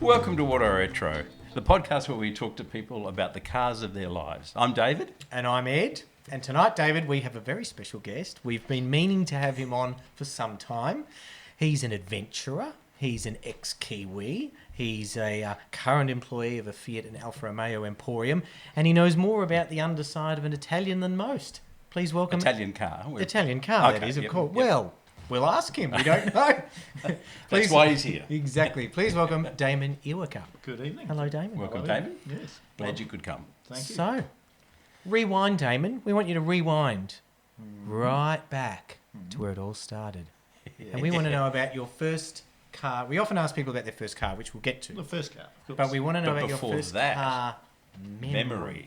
Welcome to AutoRetro, the podcast where we talk to people about the cars of their lives. I'm David. And I'm Ed. And tonight, David, we have a very special guest. We've been meaning to have him on for some time. He's an adventurer. He's an ex-Kiwi. He's a current employee of a Fiat and Alfa Romeo emporium. And he knows more about the underside of an Italian than most. Please welcome... Italian car, that is, of course. Yep. Well, we'll ask him. We don't know. That's why he's here. Exactly. Please welcome Damon Earwaker. Good evening. Hello, Damon. Welcome, Damon. Yes. Glad you could come. Thank you. So, rewind, Damon. We want you to rewind right back to where it all started. And we want to know about your first car. We often ask people about their first car, which we'll get to. The first car, of course. But we want to know about your before first that, car memory.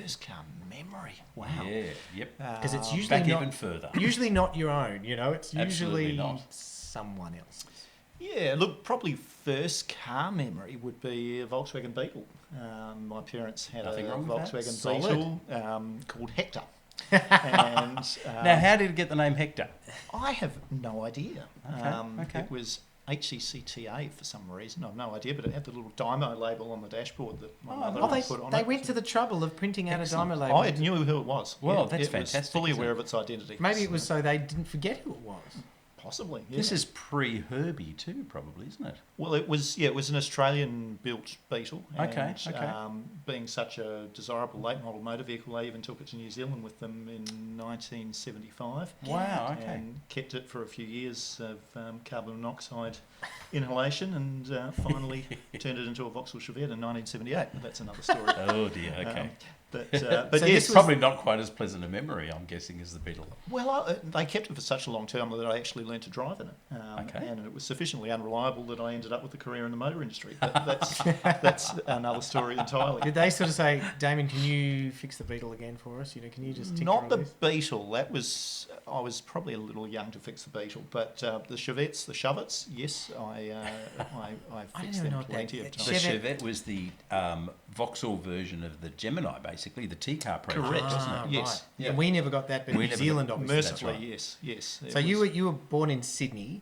First car memory. Wow. Yeah, yep. Because it's usually Back not, even further. usually not your own, you know. It's Absolutely usually not. someone else's. Yeah, look, probably first car memory would be a Volkswagen Beetle. My parents had Nothing a wrong with that. Volkswagen Solid. Beetle called Hector. And Now, how did it get the name Hector? I have no idea. Okay. It was HCCTA for some reason. I've no idea, but it had the little Dymo label on the dashboard that my mother put on it. They went to the trouble of printing out Excellent. a Dymo label. I knew who it was. Well, Yeah, that's it was fantastic, fully isn't aware it? of its identity. Maybe it was so they didn't forget who it was. Possibly. Yeah. This is pre-Herbie too, probably, isn't it? Well, it was an Australian-built Beetle. Okay, And, okay. Being such a desirable late-model motor vehicle, they even took it to New Zealand with them in 1975. Wow, okay. And kept it for a few years of carbon monoxide inhalation, and finally turned it into a Vauxhall Chevette in 1978. But that's another story. Oh dear, okay. But So yes, this was- Probably not quite as pleasant a memory, I'm guessing, as the Beetle. Well, they kept it for such a long term that I actually learned to drive in it. Okay. And it was sufficiently unreliable that I ended up with a career in the motor industry. But that's another story entirely. Did they sort of say, Damon, can you fix the Beetle again for us? You know, can you just tinker Not on the this? Beetle. I was probably a little young to fix the Beetle, but the Chevettes, the Shovets, yes, I fixed even know them what plenty that- of The times. Chevette- Chevette was the Vauxhall version of the Gemini, basically, the T-car project, Correct. wasn't it? Yes. Right. Yeah. And we never got that, but We New never Zealand got- obviously. Mercifully, That's right. yes. So you were born in Sydney,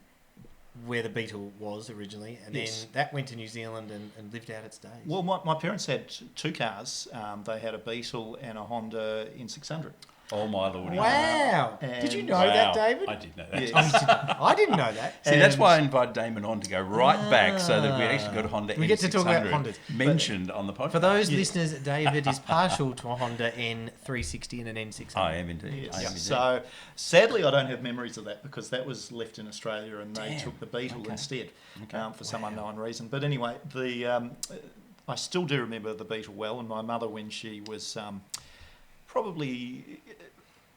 where the Beetle was originally, and Yes. then that went to New Zealand and lived out its days. Well, my parents had two cars. They had a Beetle and a Honda N600. Oh my lordy. wow! Did you And- know that, David? I did know that. Yes. I didn't know that. See, that's And- why I invited Damon on to go right back so that we actually got Honda We get to talk about N600 Hondas. mentioned on the podcast. For those Yes. listeners, David is partial to a Honda N360 and an N600. I am indeed. Yes. I am indeed. So sadly, I don't have memories of that because that was left in Australia and they Damn. took the Beetle Okay. instead Okay. for some unknown reason. But anyway, I still do remember the Beetle well, and my mother, when she was probably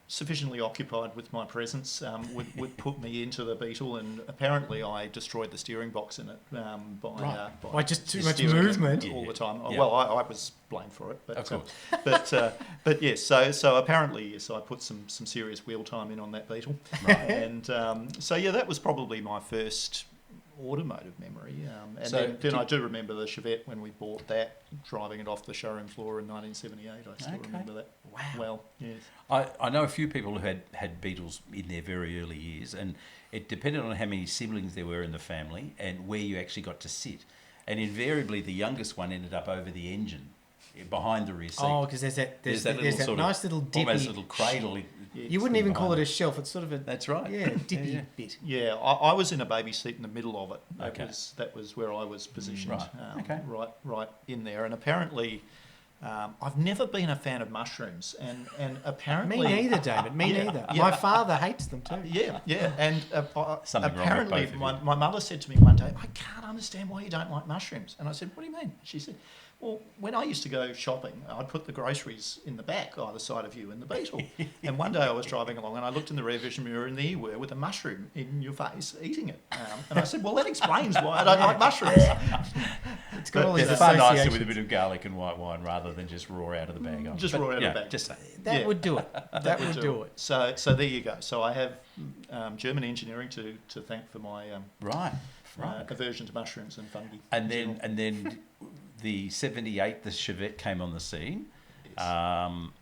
sufficiently occupied with my presence, would put me into the Beetle, and apparently I destroyed the steering box in it By just too much steering it movement. all the time. Yeah. Well, I was blamed for it, but Of course. but yes. So apparently, yes, I put some serious wheel time in on that Beetle, and so yeah, that was probably my first automotive memory. And So then I do remember the Chevette when we bought that, driving it off the showroom floor in 1978. I still Okay. remember that. Wow. Well, yes. I know a few people who had Beetles in their very early years, and it depended on how many siblings there were in the family and where you actually got to sit. And invariably, the youngest one ended up over the engine, behind the rear seat. Oh, because there's that sort nice of, little dippy. almost little cradle. You wouldn't even call it a shelf. It's sort of a That's right. yeah dippy Yeah. bit. Yeah, I was in a baby seat in the middle of it. Okay. That was where I was positioned. Right. Okay. Right in there. And apparently, I've never been a fan of mushrooms, and apparently Me neither, David. Me Yeah, neither. yeah. My father hates them too. Yeah, and Something wrong with apparently both of you. my mother said to me one day, "I can't understand why you don't like mushrooms." And I said, "What do you mean?" She said, "Well, when I used to go shopping, I'd put the groceries in the back, either side of you in the Beetle. And one day I was driving along and I looked in the rear vision mirror and there you were with a mushroom in your face, eating it. And I said, well, that explains why I don't like mushrooms." It's got all these It's far nicer associations. with a bit of garlic and white wine rather than just raw out of the bag. Just But, raw out of yeah, the bag. Just say. That Yeah. would do it. That would do it. So there you go. So I have German engineering to thank for my Right. aversion to mushrooms and fungi. And in then general. the 78, the Chevette came on the scene. Yes. Um,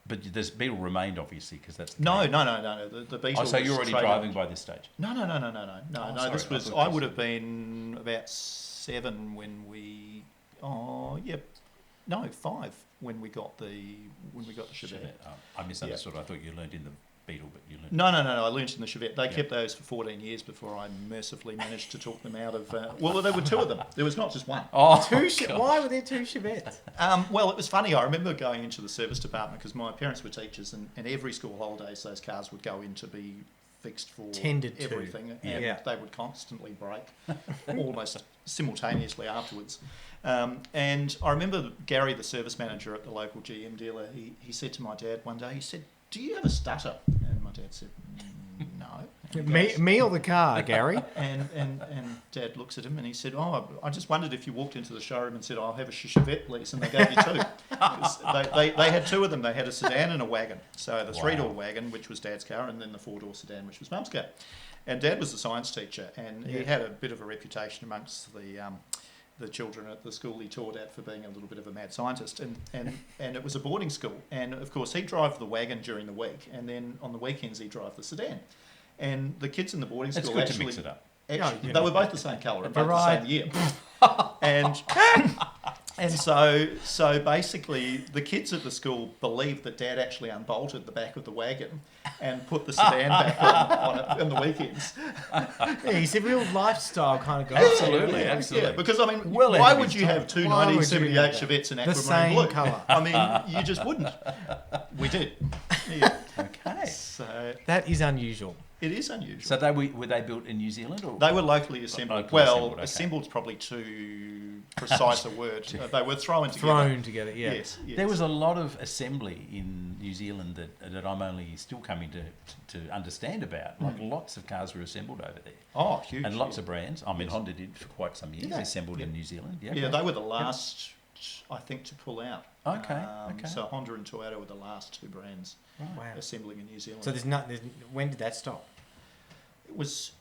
But this Beetle remained, obviously, because that's... No. The Beetle. Oh, so you're already traded- driving by this stage? No. Oh, sorry, This I was. thought I you would said- have been about 7 when we. Oh, yep. No, 5 when we got the Chevette. I misunderstood. I thought you learned in the Beetle, but you learned... No. I learnt in the Chevette. They kept those for 14 years before I mercifully managed to talk them out of... well, there were 2 of them. There was not just one. Oh, Why were there 2 Chevettes? Well, it was funny. I remember going into the service department because my parents were teachers, and every school holidays those cars would go in to be fixed for Tended to. everything, and Yeah. they would constantly break almost simultaneously afterwards. And I remember Gary, the service manager at the local GM dealer, he said to my dad one day, he said, "Do you have a stutter?" And my dad said, "No." And he goes- Me or the car, Gary? and Dad looks at him and he said, "Oh, I just wondered if you walked into the showroom and said, I'll have a Chevette, please," and they gave you 2. 'Cause they had 2 of them. They had a sedan and a wagon. So the 3-door wagon, which was Dad's car, and then the 4-door sedan, which was Mum's car. And Dad was a science teacher, and he had a bit of a reputation amongst the children at the school he taught at for being a little bit of a mad scientist, and it was a boarding school, and of course he'd drive the wagon during the week, and then on the weekends he'd drive the sedan. And the kids in the boarding It's school good actually, to mix it up. actually they were both the same colour and both the Right. same year. And so basically the kids at the school believed that Dad actually unbolted the back of the wagon and put the sedan back on it on the weekends. Yeah, he's a real lifestyle kind of guy. Absolutely, absolutely. Yeah, because I mean, Well why ahead of would his you time. have 2 Why would you do 1978 that? Chevettes in The aquamarine same blue? colour. I mean, you just wouldn't. We did. Yeah. Okay. So That is unusual. it is unusual. So were they built in New Zealand? Or? They were locally assembled. Locally Well, assembled, okay. assembled's probably too precise a word. They were thrown together. Thrown together, yeah. Yes. There was a lot of assembly in New Zealand that I'm only still coming to understand about. Like lots of cars were assembled over there. Oh, huge. And lots of brands. I mean, Honda did for quite some years, they? assembled in New Zealand. Yeah, Yeah, they were the last, I think, to pull out. Okay, okay. So Honda and Toyota were the last 2 brands Wow. assembling in New Zealand. So when did that stop? It was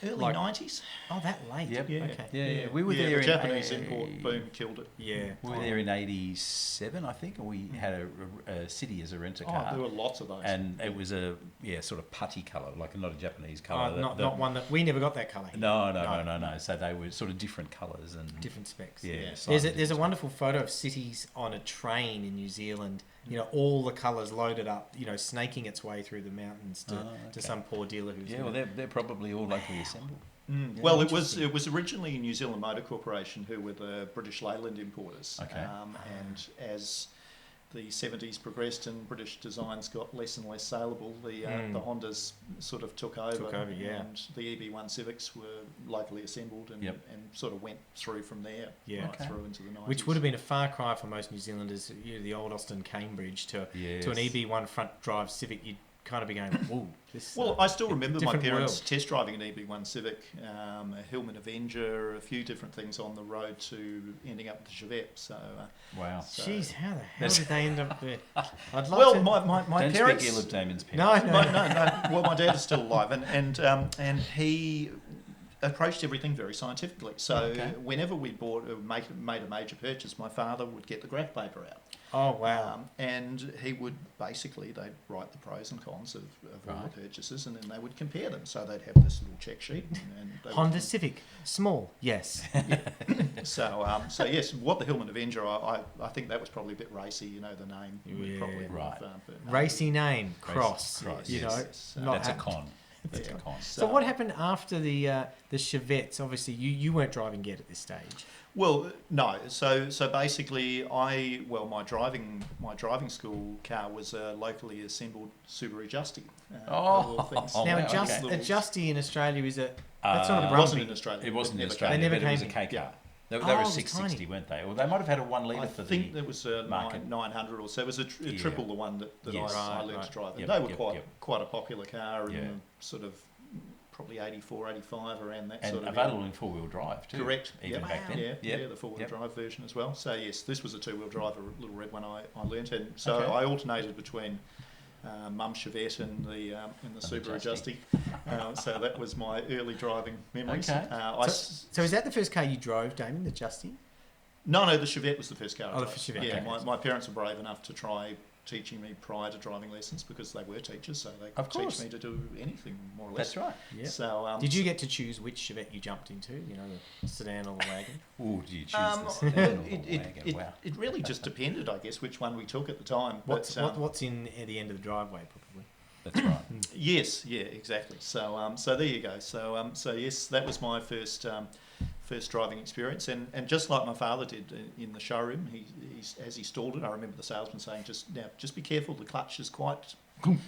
early Like- 90s. Oh, that late. Yep. Yeah. Okay. Yeah. We were Yeah, there the in Japanese import boom killed it. Yeah. We were there in '87, I think, and we had a City as a renter car. Oh, there were lots of those. And it was a sort of putty colour, like not a Japanese Oh, colour. not one that we never got that colour. No. So they were sort of different colours and Different specs. Yeah. Yeah. There's a wonderful photo of cities on a train in New Zealand. You know, all the colours loaded up. You know, snaking its way through the mountains to okay. some poor dealer who's Yeah, well, they're probably all locally assembled. Mm. Yeah, Well, interesting. it was originally New Zealand Motor Corporation who were the British Leyland importers. Okay. And as the 70s progressed and British designs got less and less saleable, the Hondas sort of took over. Yeah. And the EB1 Civics were locally assembled and, Yep. and sort of went through from there, Yeah. right through into the 90s. which would have been a far cry for most New Zealanders. You know, the old Austin Cambridge to an EB1 front drive Civic. You'd kind of be going, "Whoa, this." Well, I still remember my different parents world. test driving an EB1 Civic, a Hillman Avenger, a few different things on the road to ending up with the Chevette. So, Wow. Jeez, how the hell did they end up there? I'd love well, to. my Don't parents. speak ill of Damon's No, parents. no. Well, my dad is still alive, and he approached everything very scientifically. So Okay. whenever we made a major purchase, my father would get the graph paper out. Oh wow. And he would they'd write the pros and cons of all Right. the purchases, and then they would compare them. So they'd have this little check sheet. And they would- Honda Civic, small, yes. So yes, what the Hillman Avenger, I think that was probably a bit racy, you know, the name. Yeah. Probably Right. but no. Racy name, Cross. Cross, You yes, know, yes. not That's a hap- con. That's a Yeah. con. So what happened after the Chevettes? Obviously, you weren't driving yet at this stage. Well, no. So basically, my driving school car was a locally assembled Subaru Justy. Oh. of all things. Oh, Now, wow, a Justy in Australia is that's not a It Brumby. wasn't in Australia. It wasn't in never Australia, They never but it was a came K in. car. They Oh, were a it was 660, tiny. weren't they? Or they might have had a 1 litre I for think the there was a market. 900 or so. It was a Yeah. triple the one that Yes. I Right, learned right. to drive. And Yep, they were yep. quite a popular car, and Yeah. sort of probably 84, 85 around that And sort of available in 4-wheel drive too. Correct. Even Yep. back then. Yeah, Yep. yeah, the 4-wheel Yep. drive version as well. So yes, this was a 2-wheel drive, a little red one I learnt, and so Okay. I alternated between Mum's Chevette and the Subaru Justy. Justy. So that was my early driving memories. Okay. So is that the first car you drove, Damon, the Justy? No, the Chevette was the first car. I Oh, the drove. Chevette, Yeah, okay. my parents were brave enough to try teaching me prior to driving lessons because they were teachers, so they Of could course. teach me to do anything more or less. That's right. Yeah. So Did you get to choose which Chevette you jumped into? You know, the sedan or the wagon? Oh, do you choose Um, the sedan or the it, wagon? it, Wow. it really just depended, I guess, which one we took at the time. What's But, what's in at the end of the driveway, probably? That's right. Yes, yeah, exactly. So so there you go. So yes, that was my first driving experience, and just like my father did in the showroom, as he stalled it, I remember the salesman saying, just be careful, the clutch is quite on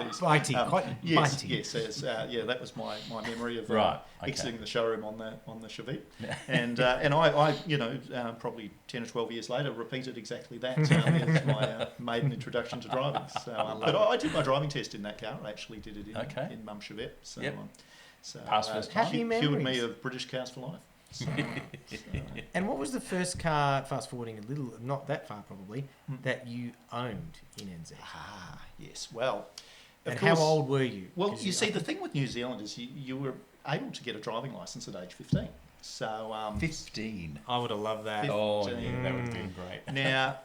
these. Bitey, quite Yes, bitey. yes, yeah, that was my memory of Right, okay. exiting the showroom on the Chevette, and I probably 10 or 12 years later repeated exactly that as my maiden introduction to driving. So, but I did my driving test in that car. I actually did it in Mum's Chevette. So, Yep. so Pass first time. Happy cured me memories. of British cars for life. So, And what was the first car, fast forwarding a little, not that far probably, that you owned in NZ? yes, well, of And course, how old were you? Well, 'Cause you see, the thing with New Zealand is you were able to get a driving licence at age 15. So 15. I would have loved that. Oh, 15. yeah, that would have been great. Now,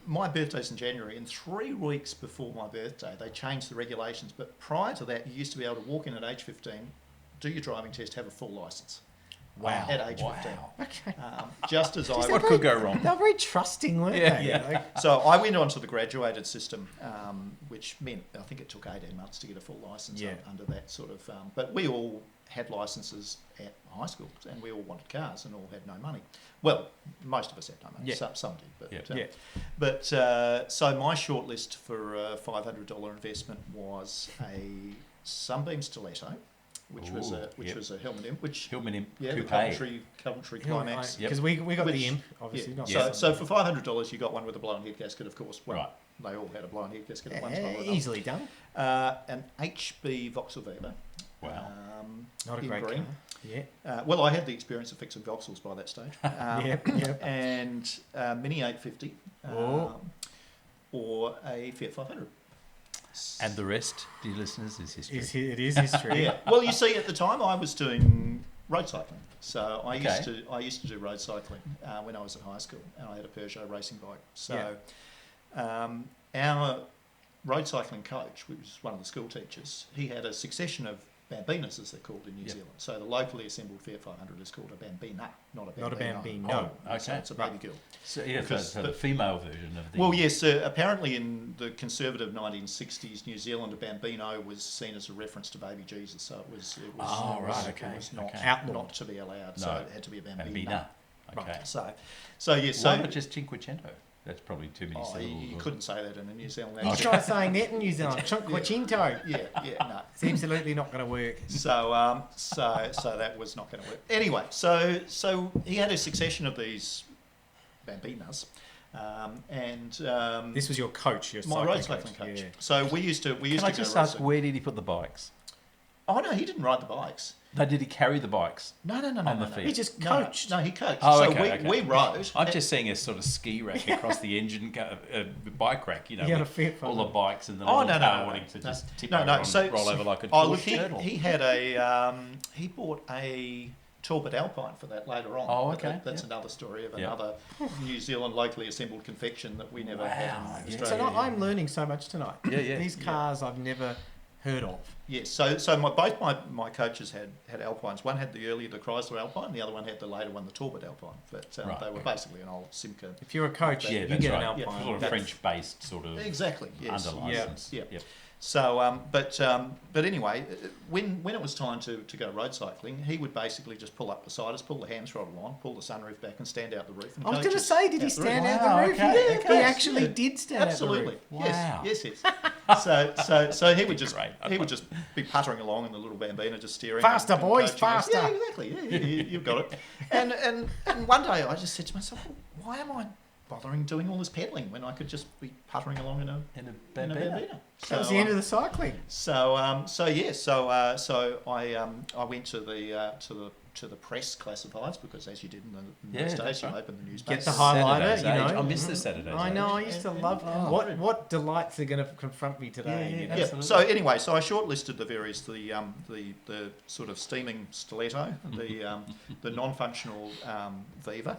my birthday's in January, and 3 weeks before my birthday, they changed the regulations. But prior to that, you used to be able to walk in at age 15, do your driving test, have a full licence. Wow. At age 15. Okay. Just as I What could go wrong? They were very trusting, weren't Yeah. they? Yeah. So I went on to the graduated system, which meant I think it took 18 months to get a full licence Yeah. under that sort of. But we all had licences at high school, and we all wanted cars, and all had no money. Well, most of us had no money. Yeah. Some did, but Yeah. but so my shortlist for a $500 investment was a Sunbeam Stiletto, which was a Ooh, yep. was a Hillman Imp, which Hillman Imp yeah, the Coupe. Coventry Climax. Yep. Because we got Which- the imp, obviously. Yeah. Not So, the so for $500, you got one with a blown head gasket, of course. Well, Right. they all had a blown head gasket at one time or another. easily done. An HB Vauxhall Weber. Wow. Not a in great green. car. Yeah. Well, I had the experience of fixing Vauxhalls by that stage. Yep. And Mini 850 Oh. or a Fiat 500. And the rest, dear listeners, is history. It is history. Yeah. Well, you see, at the time I was doing road cycling, so I Okay. used to do road cycling when I was at high school, and I had a Peugeot racing bike. So our road cycling coach, which was one of the school teachers, he had a succession of Bambinas, as they're called in New Yep. Zealand. So the locally assembled Fiat 500 is called a Bambina, not a Bambino. Not a Bambino. Oh, So okay. it's a baby girl. So, yeah, Because so the the- female version of the... Well, yes, apparently in the conservative 1960s New Zealand, a Bambino was seen as a reference to baby Jesus, so it was Oh, right, it okay, was not, okay. Outlawed. not to be allowed, No. so it had to be a Bambina. Bambina. Okay. So yes, so Why not just Cinquecento? That's probably too many syllables. you wasn't couldn't say that in a New Zealand You accent. try saying that in New Zealand. Cinquecento. Yeah, no. It's absolutely not going to work. So that was not going to work. Anyway, so he had a succession of these Bambinas, and This was your coach, your my road cycling coach. So we used to Can I go just road ask, cycling. where did he put the bikes? Oh no, he didn't ride the bikes. No, did he carry the bikes? No, On the no. Fiat. He just No, coached. No, he coached. Oh, so okay, okay. we rode. I'm just seeing a sort of ski rack across the engine, bike rack, you know, He had a with Fiat all the 500. bikes and the Oh, little no, car no. wanting to just tip No, over no. and So roll over like a oh, look, turtle. he had a he bought a Talbot Alpine for that later on. Oh, But okay, that's yeah. another story of Yeah. another New Zealand locally assembled confection that we never had Wow, in yeah. Australia. So I'm learning so much tonight. Yeah. These cars I've never heard of. Yes, so both my coaches had Alpines. One had the Chrysler Alpine, the other one had the later one, the Talbot Alpine. But Right, they were okay. basically an old Simca. If you're a coach, Yeah, you that's get right. an Yeah, Alpine. Sort of That's- French-based sort of Exactly. Yes. under Yeah. license. Yeah. Yep. So, but anyway, when it was time to go road cycling, he would basically just pull up beside us, pull the hand throttle on, pull the sunroof back, and stand out the roof. And I was coach going to us say, did he out the stand roof. out Wow, the roof? okay, He okay. actually Yeah. did stand Absolutely. out the roof. Wow. Yes. So he would just Great. be puttering along in the little Bambina, just steering. Faster, and boys, coaching us. faster. Yeah, exactly. Yeah, you've got it. And one day I just said to myself, well, why am I bothering doing all this pedaling when I could just be puttering along in a In a in a Bambina. Bambina? That was the end of the cycling. So I went to the press classifieds because, as you did in Yeah, those that's days, you right. open the newspaper. Get the highlighter, Saturday's you Age. know. I miss the Saturday's I Age. know, I used to love what delights are going to confront me today. Yeah, you know? Yeah. Absolutely. So anyway, so I shortlisted the various the sort of steaming stiletto, the non-functional Viva,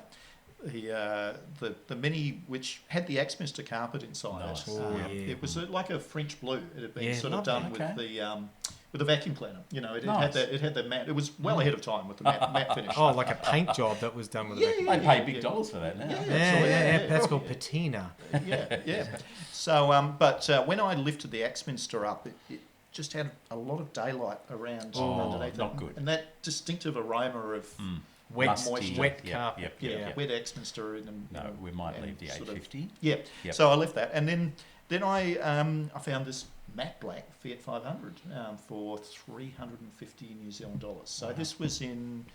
the Mini, which had the Axminster carpet inside Nice. it. Oh, yeah. It was like a French blue. It had been Yeah, sort of lovely. done Okay. with a vacuum cleaner. You know, Nice. it had the matte. It was well ahead of time with the matte finish. Oh, like a paint job that was done with a vacuum. They pay big dollars for that now. Yeah, Yeah, absolutely. that's called patina. Yeah. So, but when I lifted the Axminster up, it just had a lot of daylight around underneath not it. good. And that distinctive aroma of Wet, Musty. wet Yep, carpet. yep. wet Axminster. No, we might leave the sort of- 850. Yeah. Yep. So I left that, and then I found this matte black Fiat 500 for 350 New Zealand dollars. So this was in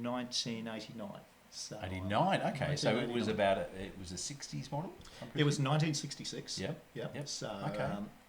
1989. So 89. Okay, so it was 1989. it was a 60s model. It was 1966. Yep. Yep. So Okay.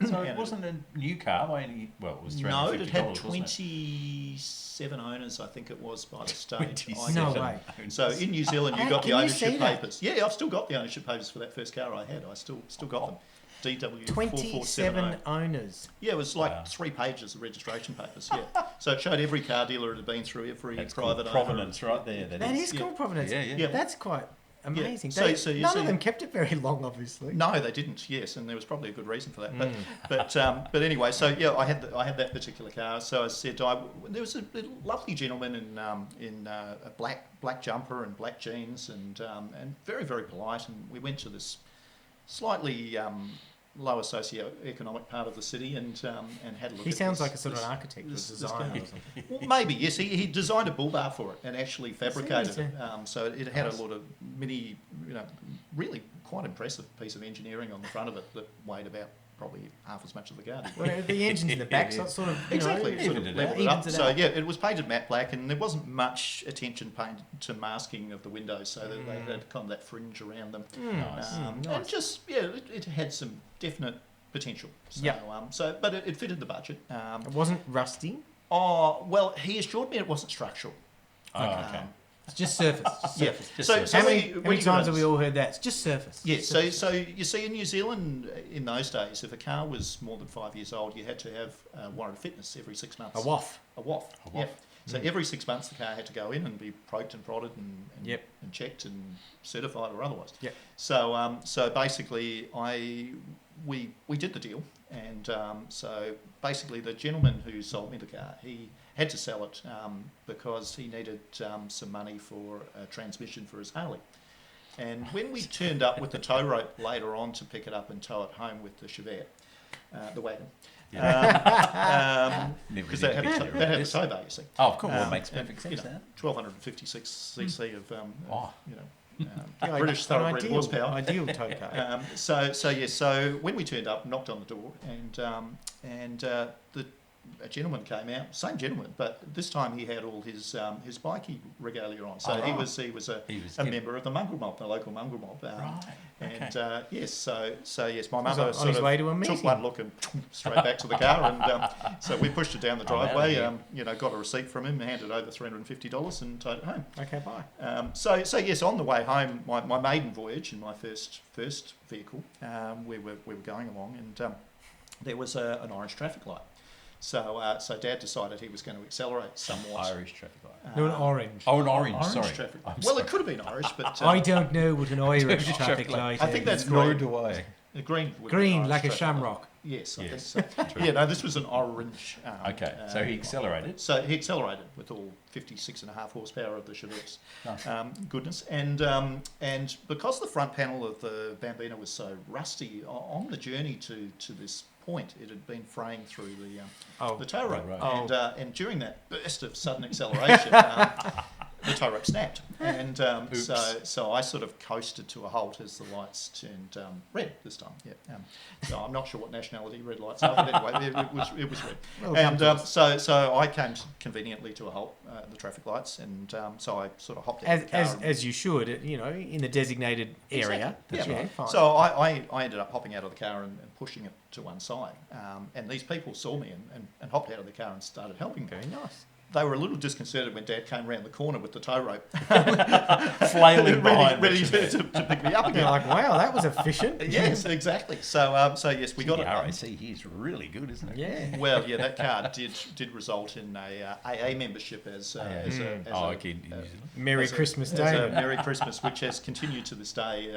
So and it wasn't a new car by any. Well, it was No, $350. it had wasn't 27 owners, I think it was, by the stage. 27 No got way. owners. So in New Zealand, you Hey, got the can you ownership see that? papers. Yeah, I've still got the ownership papers for that first car I had. I still got them. DW 27 owners. Yeah, it was like Wow. 3 pages of registration papers. Yeah, so it showed every car dealer it had been through, every That's private called owner. provenance right there. That is Yeah. called provenance. Yeah. That's quite amazing. So- They- so you none see- of them kept it very long, obviously. No, they didn't. Yes, and there was probably a good reason for that. Mm. But anyway, so yeah, I had that particular car. So I said there was a lovely gentleman in a black jumper and black jeans and very very polite. And we went to this slightly lower socio-economic part of the city and had a look. He at sounds this- like a sort of this- an architect or this designer car. or something. Well, maybe, yes. He designed a bull bar for it and actually fabricated Seriously? it. So it had Nice. a lot of mini, really quite impressive piece of engineering on the front of it that weighed about probably half as much as the car did. Well, the engine's in the back, so it's sort of, Exactly, you it sort of evened it leveled out. it up. Evens it So out. yeah, it was painted matte black, and there wasn't much attention paid to masking of the windows, so that they had kind of that fringe around them. Nice. And nice. just it had some definite potential. So, Yep. but it fitted the budget. It wasn't rusty. Oh well, he assured me it wasn't structural. Oh, okay. It's just surface. Just Yeah. surface. Just So, surface. so How when many, you- how when many you times go- have we all heard that? It's just surface. Yeah, Just so surface. so you see in New Zealand in those days, if a car was more than 5 years old, you had to have warrant of fitness every 6 months. A waff. A WAF. A WAF. Yep. So every 6 months, the car had to go in and be poked and prodded and Yep. and checked and certified or otherwise. Yep. So so basically, we did the deal, and so basically the gentleman who sold me the car, he had to sell it because he needed some money for a transmission for his Harley. And when we turned up with the tow rope later on to pick it up and tow it home with the Chevette, the wagon, Never because did that had get a there, that had a yes. tow bar, you see. Oh, cool. Well, it Um, makes and, perfect you sense know, now. 1256 cc of Oh. Yeah, British an thoroughbred ideal, horsepower. Ideal tow car. So when we turned up, knocked on the door, and a gentleman came out, same gentleman, but this time he had all his bikie regalia on. So Oh, he right. was He was a in- member of the mongrel mob, the local mongrel mob. Right. And yes, so yes, my Was mother on sort his of way to a took meeting. one look and straight back to the car, and so we pushed it down the I'm outta driveway. here. Got a receipt from him, handed over $350, and towed it home. Okay, bye. So yes, on the way home, my maiden voyage in my first vehicle, we were going along, and there was an orange traffic light. So Dad decided he was going to accelerate somewhat. Irish traffic light. No, an orange. Oh, an orange. Orange Sorry. traffic. I'm Well, sorry. it could have been Irish, but I don't know what an Irish Traffic traffic light. light I think is. that's Nor green. do I. Green. would be Green, Irish like a traffic light. shamrock. Yes, I Yes. think so. True. Yeah, no, this was an orange. Okay, so he accelerated. So he accelerated with all 56.5 horsepower of the Chevette's Nice. goodness, and because the front panel of the Bambina was so rusty on the journey to this point, it had been fraying through the tow rope, right. and during that burst of sudden acceleration, the tow rope snapped, and so I sort of coasted to a halt as the lights turned red this time. Yeah, so I'm not sure what nationality red lights are, but anyway, it was red, Well, and come to us. so I came conveniently to a halt at the traffic lights, and so I sort of hopped out of the car. As you should, in the designated area. Exactly. Yeah. Fine. So I ended up hopping out of the car and pushing it to one side, and these people saw me and hopped out of the car and started helping me. Very nice. they were a little disconcerted when Dad came round the corner with the tow rope, Flailing behind. ready to pick me up They're again. like, wow, that was efficient. Yes, exactly. So yes, we got The it. RAC here is really good, isn't it? Yeah. Well, yeah, that car did result in a AA membership as a Okay, in New Zealand. Merry as a- Christmas as a Day. Merry Christmas, which has continued to this day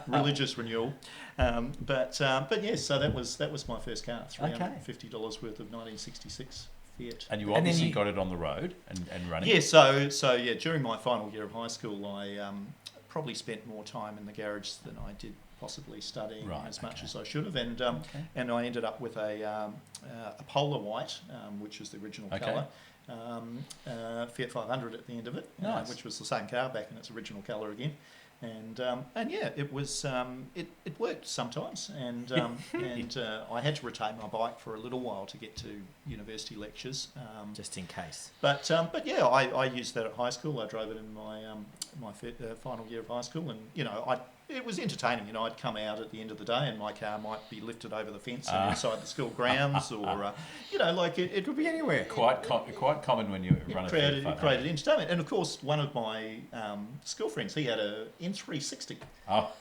religious renewal. But yes, so that was my first car, $350 worth of 1966 Fiat. And you And then obviously you- got it on the road and running. Yeah, so yeah, during my final year of high school, I probably spent more time in the garage than I did possibly studying as much as I should have, and I ended up with a Polar White, which is the original colour. Fiat 500 at the end of it, Nice. which was the same car back in its original colour again, and yeah, it was it worked sometimes, and I had to retain my bike for a little while to get to university lectures, Just in case. but yeah, I used that at high school. I drove it in my final year of high school, and it was entertaining. I'd come out at the end of the day, and my car might be lifted over the fence and inside the school grounds, or it Could be anywhere. Quite common when you run a Fiat created 500. entertainment. And of course, one of my school friends, he had a N360. Oh,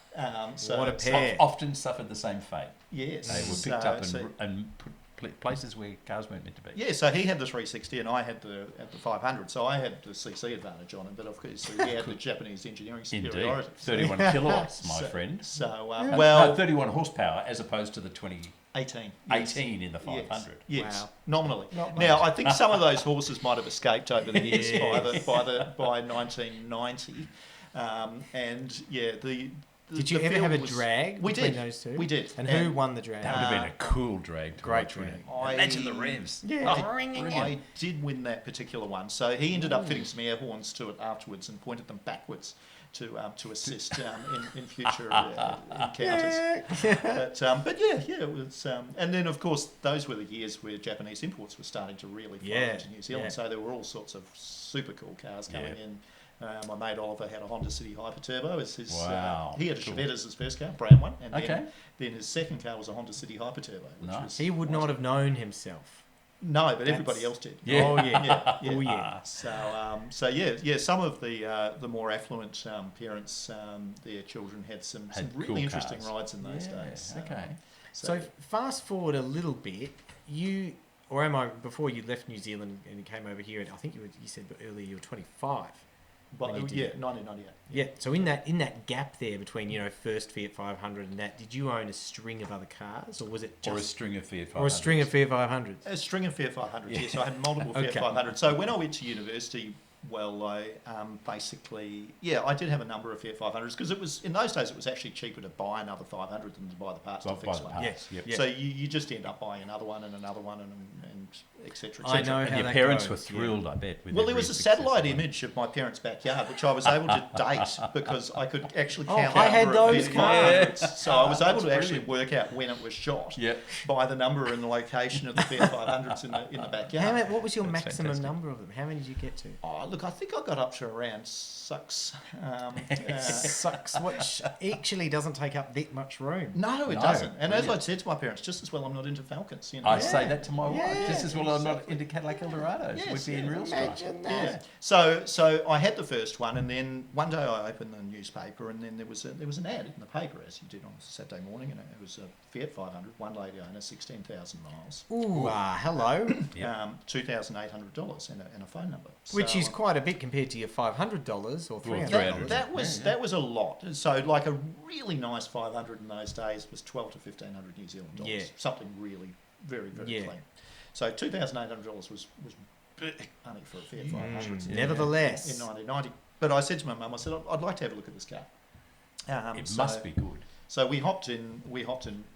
So What a pair. often suffered the same fate. Yes, They were picked up so- and put places where cars weren't meant to be. Yeah, so he had the 360 and I had the 500. So I had the CC advantage on him, but of course he had the Japanese engineering Indeed. superiority. 31 kilowatts, my friend. So No, 31 horsepower as opposed to the 18. 18 in the 500. Yes, Wow. nominally. Not Now, much. I think some of those horses might have escaped over the years by 1990, and yeah, Did you the ever field have a was- drag We between did. those two? We did. And who won the drag? That would have been a cool drag. To Great watch, wouldn't drag. it? Imagine the revs. Yeah. I did win that particular one. So he ended up fitting some air horns to it afterwards and pointed them backwards to assist in future encounters. But yeah, it was. And then of course those were the years where Japanese imports were starting to really flow Yeah, into New Zealand. yeah. So there were all sorts of super cool cars coming Yeah. in. My mate Oliver had a Honda City Hyper Turbo as his. Wow, He had a cool. Chevette as his first car, brown one, and Okay. then his second car was a Honda City Hyper Turbo. Which Nice. was, He would not have known himself. No, but everybody else did. Yeah. Oh, yeah. Yeah. Oh, yeah. So yeah. Some of the more affluent parents, their children had some Had really cool interesting cars. rides in those Yeah, days. okay. So fast forward a little bit, before you left New Zealand and you came over here, and I think you said earlier you were 25. but, when you did yeah, it. 1998. Yeah. So in that gap there between first Fiat 500 and that, did you own a string of other cars, or was it just Or a string of Fiat 500. or a string of Fiat 500s? A string of Fiat 500s, Yeah. yes. So I had multiple Fiat Okay. 500s. So when I went to university, well, I I did have a number of Fiat 500s because it was, in those days, it was actually cheaper to buy another 500 than to buy the parts to Buy fix the one. parts. Yes. Yep. Yeah. So you just end up buying another one and et cetera, et I cetera. know And how your that parents goes, were yeah. thrilled, I bet. With Well, there every was a successive satellite one. image of my parents' backyard, which I was able to date because I could actually Oh, count I out had number of those Fiat cars. 500s. So I was able That's to actually brilliant. work out when it was shot Yep. by the number and the location of the Fiat 500s in the backyard. What was your That's maximum fantastic. number of them? How many did you get to? Oh, look, I think I got up to around 6. Sucks. Which actually doesn't take up that much room. No, it No, doesn't. And as I brilliant. said to my parents, just as well I'm not into Falcons. I say that to my wife. Yeah, Just as well I'm not into Cadillac Eldorados. Yes, would be in yeah, real strife. Imagine that. Yeah. So I had the first one, and then one day I opened the newspaper, and then there was an ad in the paper, as you did on a Saturday morning, and it was a Fiat 500, one lady owner, 16,000 miles, Ooh, hello. Yep. $2,800, and a phone number. Which So, is quite a bit compared to your $500 or $300. $300. that was a lot. So like a really nice 500 in those days was 12 to 1,500 New Zealand dollars. Yeah. Something really very very Yeah. clean. So $2,800 was big money for a Fiat 500 in Nevertheless. 1990. But I said to my mum, I said I'd like to have a look at this car. It must be good. So we hopped in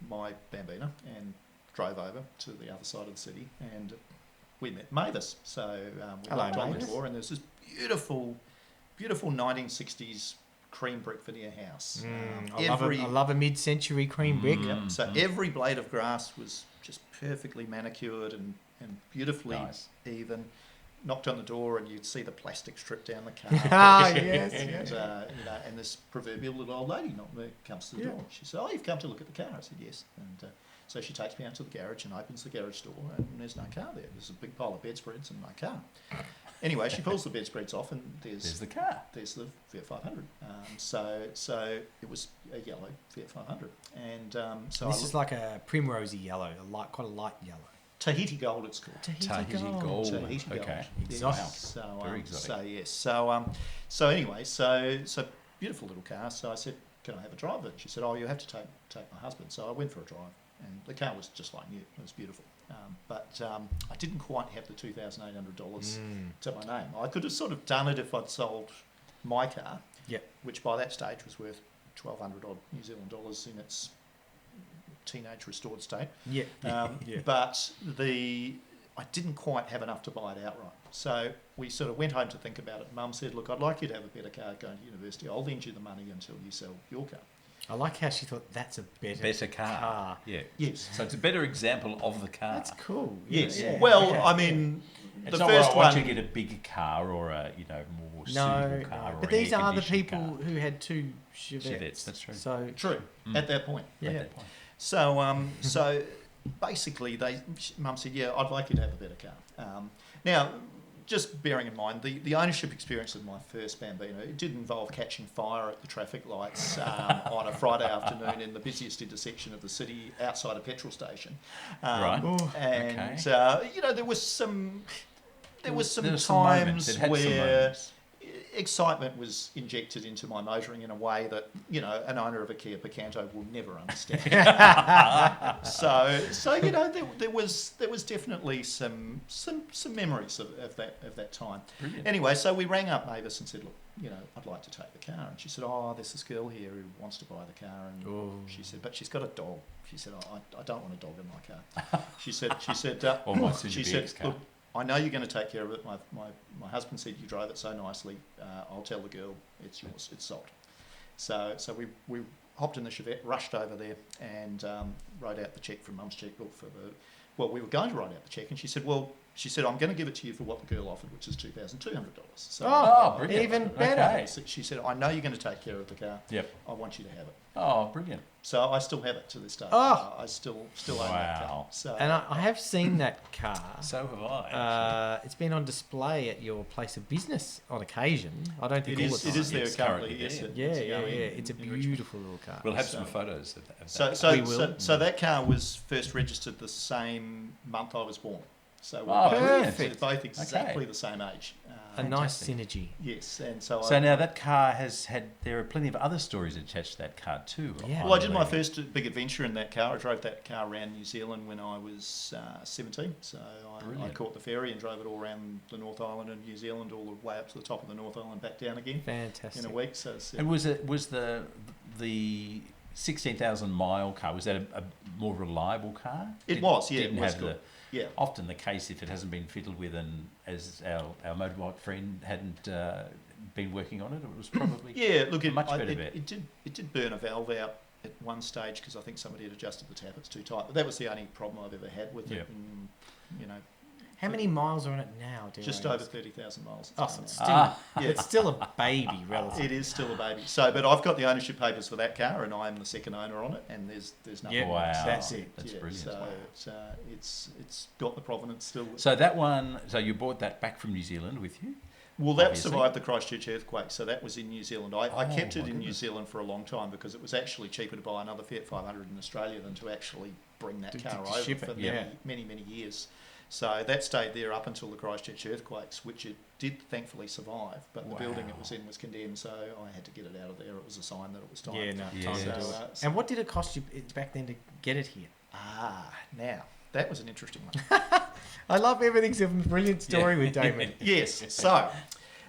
my Bambina and drove over to the other side of the city, and we met Mavis. So we Hello, knocked on the Mavis. door, and there's this beautiful 1960s cream brick veneer house. I love a mid-century cream brick. Yeah, so every blade of grass was just perfectly manicured and beautifully Nice. even. Knocked on the door and you'd see the plastic strip down the car. Ah, yes, and, yes. and this proverbial little old lady comes to the door. She said, "Oh, you've come to look at the car." I said, "Yes." And So she takes me out to the garage and opens the garage door, and there's no car there. There's a big pile of bedspreads and no car. Anyway, she pulls the bedspreads off, and There's the car. there's the Fiat 500. So it was a yellow Fiat 500, and so This is like a primrosy yellow, quite a light yellow. Tahiti gold, it's called. Tahiti gold. Tahiti gold. Okay. Yes. Exotic. So, Very exotic. So yes. So anyway, so beautiful little car. So I said, "Can I have a drive of it?" She said, "Oh, you have to take my husband." So I went for a drive, and the car was just like new. It was beautiful. But I didn't quite have the $2,800 to my name. I could have sort of done it if I'd sold my car, which by that stage was worth 1,200 odd New Zealand dollars in its teenage restored state. But I didn't quite have enough to buy it outright. So we sort of went home to think about it. Mum said, "Look, I'd like you to have a better car going to university. I'll lend you the money until you sell your car." I like how she thought that's a better car. Yeah. Yes. So it's a better example of the car. That's cool. Yes. Yeah. Well, Okay. I mean, It's the not first where I want one. you to get a bigger car or a more No, suitable car. Or but an these are the air-conditioned people car. who had two Chevettes. Chevettes, that's true. So True. At that point. At yeah. that point. So basically, Mum said, "Yeah, I'd like you to have a better car." Now, just bearing in mind the ownership experience of my first Bambino, it did involve catching fire at the traffic lights on a Friday afternoon in the busiest intersection of the city outside a petrol station. Right. And there was some moments. times It had some where moments. excitement was injected into my motoring in a way that an owner of a Kia Picanto will never understand. There was definitely some memories of that time. Brilliant. Anyway, so we rang up Mavis and said, "Look, I'd like to take the car." And she said, "Oh, there's this girl here who wants to buy the car." And she said, "But she's got a dog." She said, I don't want a dog in my car." She said, Or my she soon-to-be said, ex-car. "Look, I know you're going to take care of it. My husband said you drove it so nicely. I'll tell the girl it's yours. It's sold." So we hopped in the Chevette, rushed over there, and wrote out the cheque from Mum's chequebook we were going to write out the cheque, and she said, "I'm going to give it to you for what the girl offered, which is $2,200." So brilliant. even better. Okay. she said, "I know you're going to take care of the car. Yep. I want you to have it." Oh, brilliant. So I still have it to this day. Oh. I still own that car. Wow. So, And I have seen that car. So have I. It's been on display at your place of business on occasion. I don't think it all is. the It time. is there It's currently. currently Yes, there. Yeah. in It's a Richmond. beautiful little car. We'll have so- some photos of that. So We will. that car was first registered the same month I was born. So we're Oh, both, perfect. we're both exactly the same age. A nice synergy. Yes, and so So now that car there are plenty of other stories attached to that car too. Yeah. Well, I did my first big adventure in that car. I drove that car around New Zealand when I was 17. So I Brilliant. caught the ferry and drove it all around the North Island and New Zealand, all the way up to the top of the North Island, back down again Fantastic. in a week. So it's, And was the 16,000 mile car, was that a more reliable car? It was, yeah, Didn't it was have good. Yeah. often the case if it hasn't been fiddled with, and as our motorbike friend hadn't been working on it was probably Yeah, look, much better bet. it did burn a valve out at one stage because I think somebody had adjusted the tappets too tight. But that was the only problem I've ever had with Yep. it. And, How many miles are on it now? dare just I over ask? 30,000 miles. Oh, so it's still, Yeah. it's still a baby, relatively. It is still a baby. So, but I've got the ownership papers for that car, and I am the second owner on it. And there's nothing. Yeah, Wow. that's it. That's Yeah, brilliant. So it's got the provenance still. So that one, so you brought that back from New Zealand with you? Well, that obviously. survived the Christchurch earthquake, so that was in New Zealand. I Oh, kept it my in New goodness. Zealand for a long time because it was actually cheaper to buy another Fiat 500 in Australia than to actually bring that To car over ship for it, many years. So that stayed there up until the Christchurch earthquakes, which it did thankfully survive. But the building it Wow. was in was condemned, so I had to get it out of there. It was a sign that it was time. Yeah, no, Yeah. time to So, do it. And what did it cost you back then to get it here? now that was an interesting one. I love everything's a brilliant story Yeah. with Damon. Yes. So,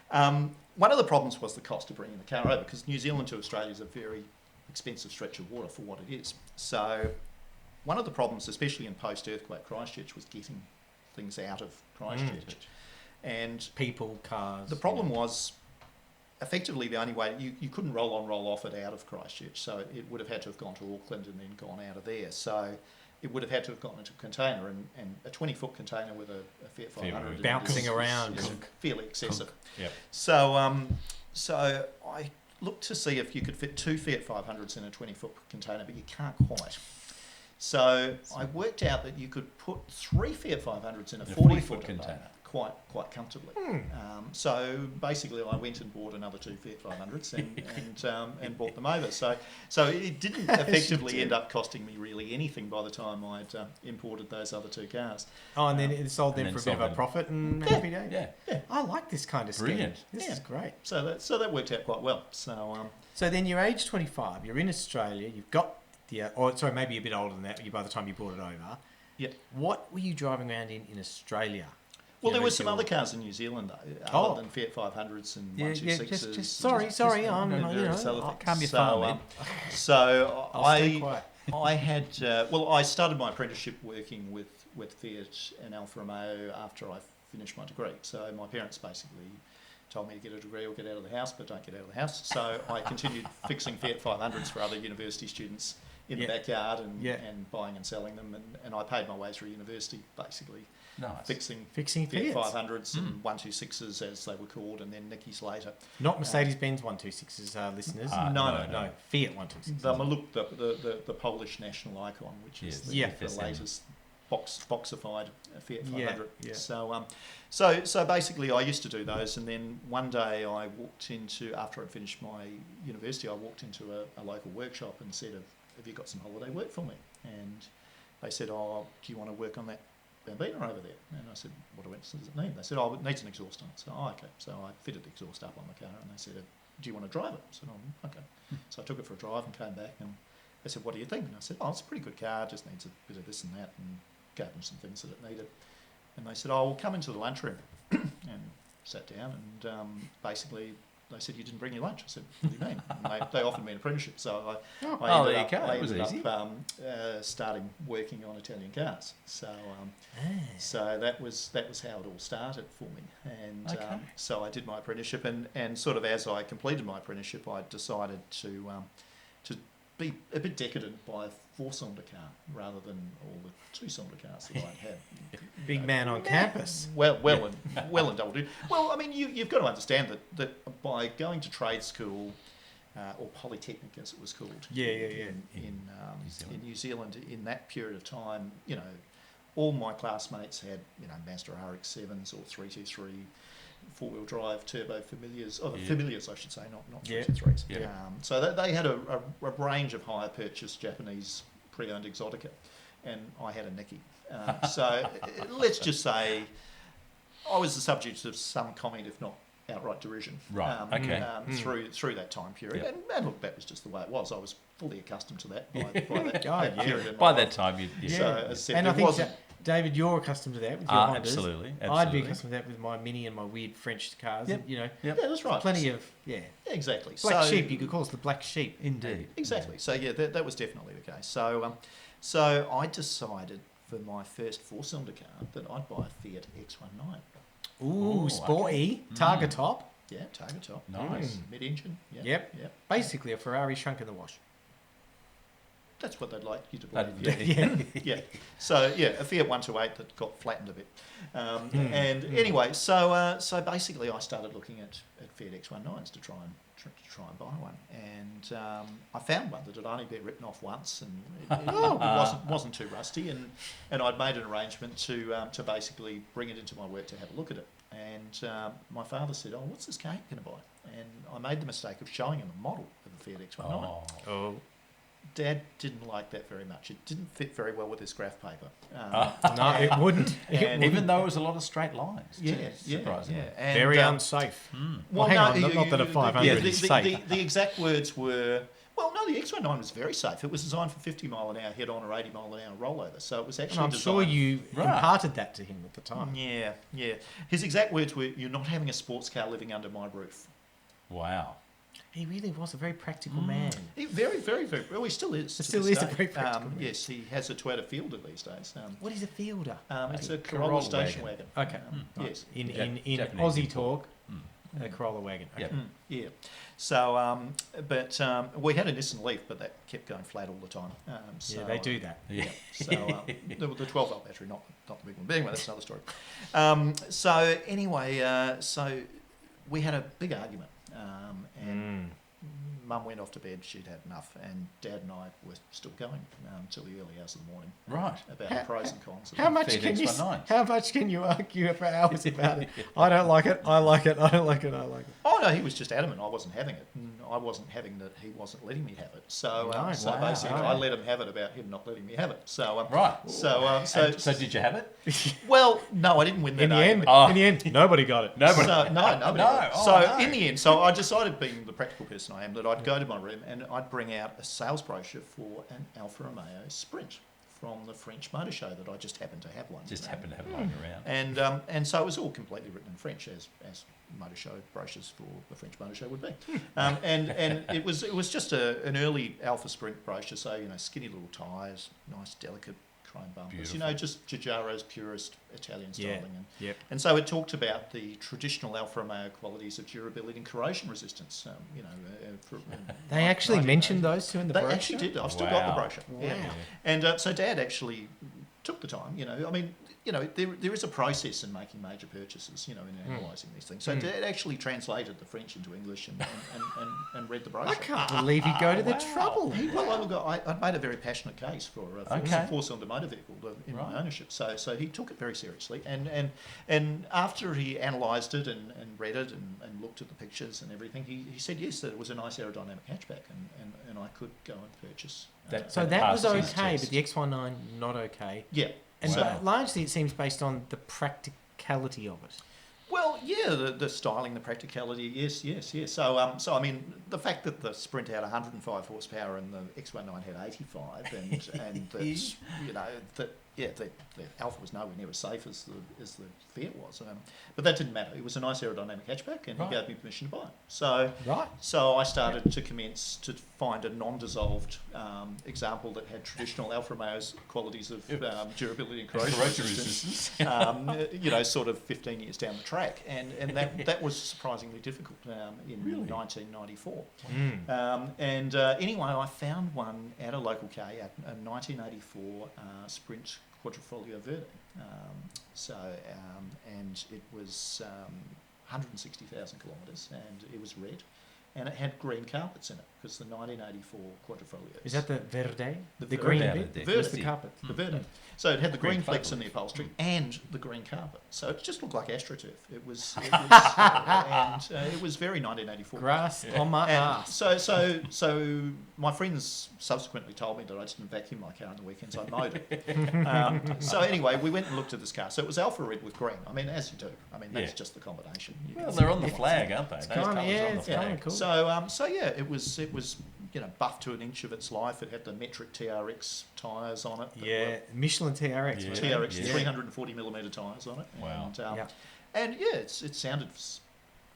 one of the problems was the cost of bringing the car over because New Zealand to Australia is a very expensive stretch of water for what it is. So, one of the problems, especially in post-earthquake Christchurch, was getting things out of Christchurch. And People, cars. the problem was, effectively, the only way you couldn't roll on, roll off it out of Christchurch. So it would have had to have gone to Auckland and then gone out of there. So it would have had to have gone into a container, and a 20-foot container with a Fiat 500 in it Bouncing is- around. is fairly excessive. Yep. So I looked to see if you could fit two Fiat 500s in a 20-foot container, but you can't quite. So I worked out that you could put 3 Fiat 500s in a 40 40-foot foot container. quite comfortably. So basically, I went and bought another 2 Fiat 500s and brought them over. So it didn't effectively end up costing me really anything by the time I'd imported those other 2 cars. Oh, and then it sold them and for a then bit of a sold them. profit and happy day. Yeah. I like this kind of scheme. Brilliant. This is great. So that worked out quite well. So then you're age 25, you're in Australia, you've got maybe a bit older than that by the time you brought it over. Yeah. What were you driving around in Australia? Well, there were some other cars in New Zealand though, other than Fiat 500s and 126s. Just sorry, calm your phone, man. So stay quiet. I had I started my apprenticeship working with Fiat and Alfa Romeo after I finished my degree. So my parents basically told me to get a degree or get out of the house, but don't get out of the house. So I continued fixing Fiat 500s for other university students in the backyard and buying and selling them, and I paid my way through university basically. Nice. Fixing Fiat Fiat 500s and 126s as they were called, and then Nickies later. Not Mercedes-Benz 126s, listeners. No. Fiat 126s. The Polish national icon, which is the latest boxified Fiat 500. Yeah. So basically, I used to do those, and then one day I walked into, after I'd finished my university, I walked into a local workshop and said, "Have you got some holiday work for me?" And they said, "Oh, do you want to work on that Bambina over there?" And I said, "What does it need?" They said, "Oh, it needs an exhaust on it." So, okay. So I fitted the exhaust up on the car, and they said, "Do you want to drive it?" I said, "Oh, okay." So I took it for a drive and came back, and they said, "What do you think?" And I said, "Oh, it's a pretty good car, just needs a bit of this and that," and gave them some things that it needed. And they said, "Oh, we'll come into the lunchroom," and sat down, and basically they said, "You didn't bring your lunch." I said, "What do you mean?" And they offered me an apprenticeship, so I ended up starting working on Italian cars. So that was how it all started for me, and so I did my apprenticeship, and sort of as I completed my apprenticeship, I decided to be a bit decadent by a 4-cylinder car rather than all the 2-cylinder cars that I'd had. Big man on campus. Well and double do. Well, I mean, you've got to understand that by going to trade school or polytechnic, as it was called, in New Zealand, in that period of time, all my classmates had Mazda RX-7s or 323 4-wheel drive turbo Familiars, Familiars I should say, not 323s. Yeah. So they had a range of hire purchase Japanese pre-owned Exotica, and I had a Nicki. So let's just say I was the subject of some comment, if not outright derision, through that time period. Yep. And look, that was just the way it was. I was fully accustomed to that by that period. By that time, So, as I said, and I think David, you're accustomed to that with your Hondas. Absolutely. I'd be accustomed to that with my Mini and my weird French cars. Yep. And, Yeah, that's right. Plenty of exactly. Black sheep. You could call us the black sheep. Indeed. Exactly. So that was definitely the case. So I decided for my first 4-cylinder car that I'd buy a Fiat X19. Ooh, sporty. Targa top. Yeah, Targa top. Nice. Mid-engine. Yep. Basically a Ferrari shrunk in the wash. That's what they'd like you to believe. Yeah. So a Fiat 128 that got flattened a bit. Anyway, so basically I started looking at Fiat X19s to try and buy one, and I found one that had only been written off once, and it wasn't too rusty, and I'd made an arrangement to basically bring it into my work to have a look at it. And my father said, "Oh, what's this car going to buy?" And I made the mistake of showing him a model of a Fiat X19. Oh. Dad didn't like that very much. It didn't fit very well with his graph paper. No, it wouldn't. Even though it was a lot of straight lines. Surprisingly. And, very unsafe. Well, hang on, not that a 500 is safe. The exact words were, well, no, the X19 was very safe. It was designed for 50 mile an hour head-on or 80 mile an hour rollover. So it was actually I'm designed... sure you imparted that to him at the time. Yeah. His exact words were, "You're not having a sports car living under my roof." Wow. He really was a very practical man. He very, very, very... Well, he still is. Still is a very practical man. Yes, he has a Toyota Fielder these days. What is a Fielder? It's a Corolla station wagon. Okay. Yes. In Japanese Aussie talk, a Corolla wagon. Okay. Yeah. So, but we had a Nissan Leaf, but that kept going flat all the time. Yeah, they do that. Yeah. So the 12-volt battery, not the big one. But anyway, that's another story. So anyway, so we had a big argument, and Mum went off to bed. She'd had enough, and Dad and I were still going till the early hours of the morning. Right. About the pros and cons. Of How it. much Fiat can you? X19. How much can you argue for hours about it? I don't like it. I like it. I don't like it. I like it. Oh no, he was just adamant. I wasn't having it. And I wasn't having that. He wasn't letting me have it. So, Right, so wow, basically, okay. I let him have it about him not letting me have it. So, Right. So Did you have it? well, no, I didn't win that In the argument. end, in the end, nobody got it. Nobody. So, no, nobody. No, did. oh, So no. in the end, so I decided, being the practical person I am, that I'd go to my room and I'd bring out a sales brochure for an Alfa Romeo Sprint from the French motor show that I just happened to have one. Just happened to have lying around. And so it was all completely written in French, as motor show brochures for the French motor show would be. And it was just an early Alfa Sprint brochure, so skinny little tyres, nice delicate chrome bumpers, Beautiful. just Giugiaro's purest Italian styling. Yeah. Yep. And so it talked about the traditional Alfa Romeo qualities of durability and corrosion resistance. They actually mentioned those two in the They brochure. actually did. I've still got the Wow. brochure. Yeah. Wow. And so Dad actually took the time. I mean, there is a process in making major purchases. In analysing these things. So Dad actually translated the French into English and read the brochure. I can't believe he'd go to the Wow. trouble. I'd made a very passionate case for a Okay. four-cylinder motor vehicle in Right. my ownership. So he took it very seriously. And after he analysed it and read it and looked at the pictures and everything, he said yes, that it was a nice aerodynamic hatchback and I could go and purchase. So that was passes his okay, test. but the X19 not okay. Yeah. And Wow. largely, it seems based on the practicality of it. Well, yeah, the styling, the practicality, yes. So I mean, the fact that the Sprint had 105 horsepower and the X19 had 85, and the Alfa was nowhere near as safe as the Fiat was. But that didn't matter. It was a nice aerodynamic hatchback, and Right. he gave me permission to buy it. So Right. So I started to commence to find a non-dissolved example that had traditional Alfa Romeo's qualities of durability and corrosion Corrosion resistance. resistance. Sort of 15 years down the track, and that was surprisingly difficult in Really? 1994. Mm. Anyway, I found one at a local K, a 1984 Sprint Quadrifoglio Verde. And it was 160,000 kilometres, and it was red, and it had green carpets in it because the 1984 Quadrifoglio. Is that the verde? The The verde. green Verde. bit? Verde. What's the carpet? The Verde. So it had the green Green flecks in flecks. the upholstery and the green carpet. So it just looked like AstroTurf. It was very 1984. Grass on my And ass. so my friends subsequently told me that I didn't vacuum my car on the weekends. I mowed it. So anyway, we went and looked at this car. So it was Alfa red with green. I mean, as you do. I mean, that's Yeah. just the combination. You Well, can they're see on the it. flag, aren't they? Those kinda- colours yeah, on the it's flag. kinda cool. So yeah, it was buffed to an inch of its life. It had the metric TRX tyres on it. that Yeah, Michelin TRX. Yeah. were wasn't it? TRX Yeah. 340 millimetre tyres on it. Wow. And yeah, it sounded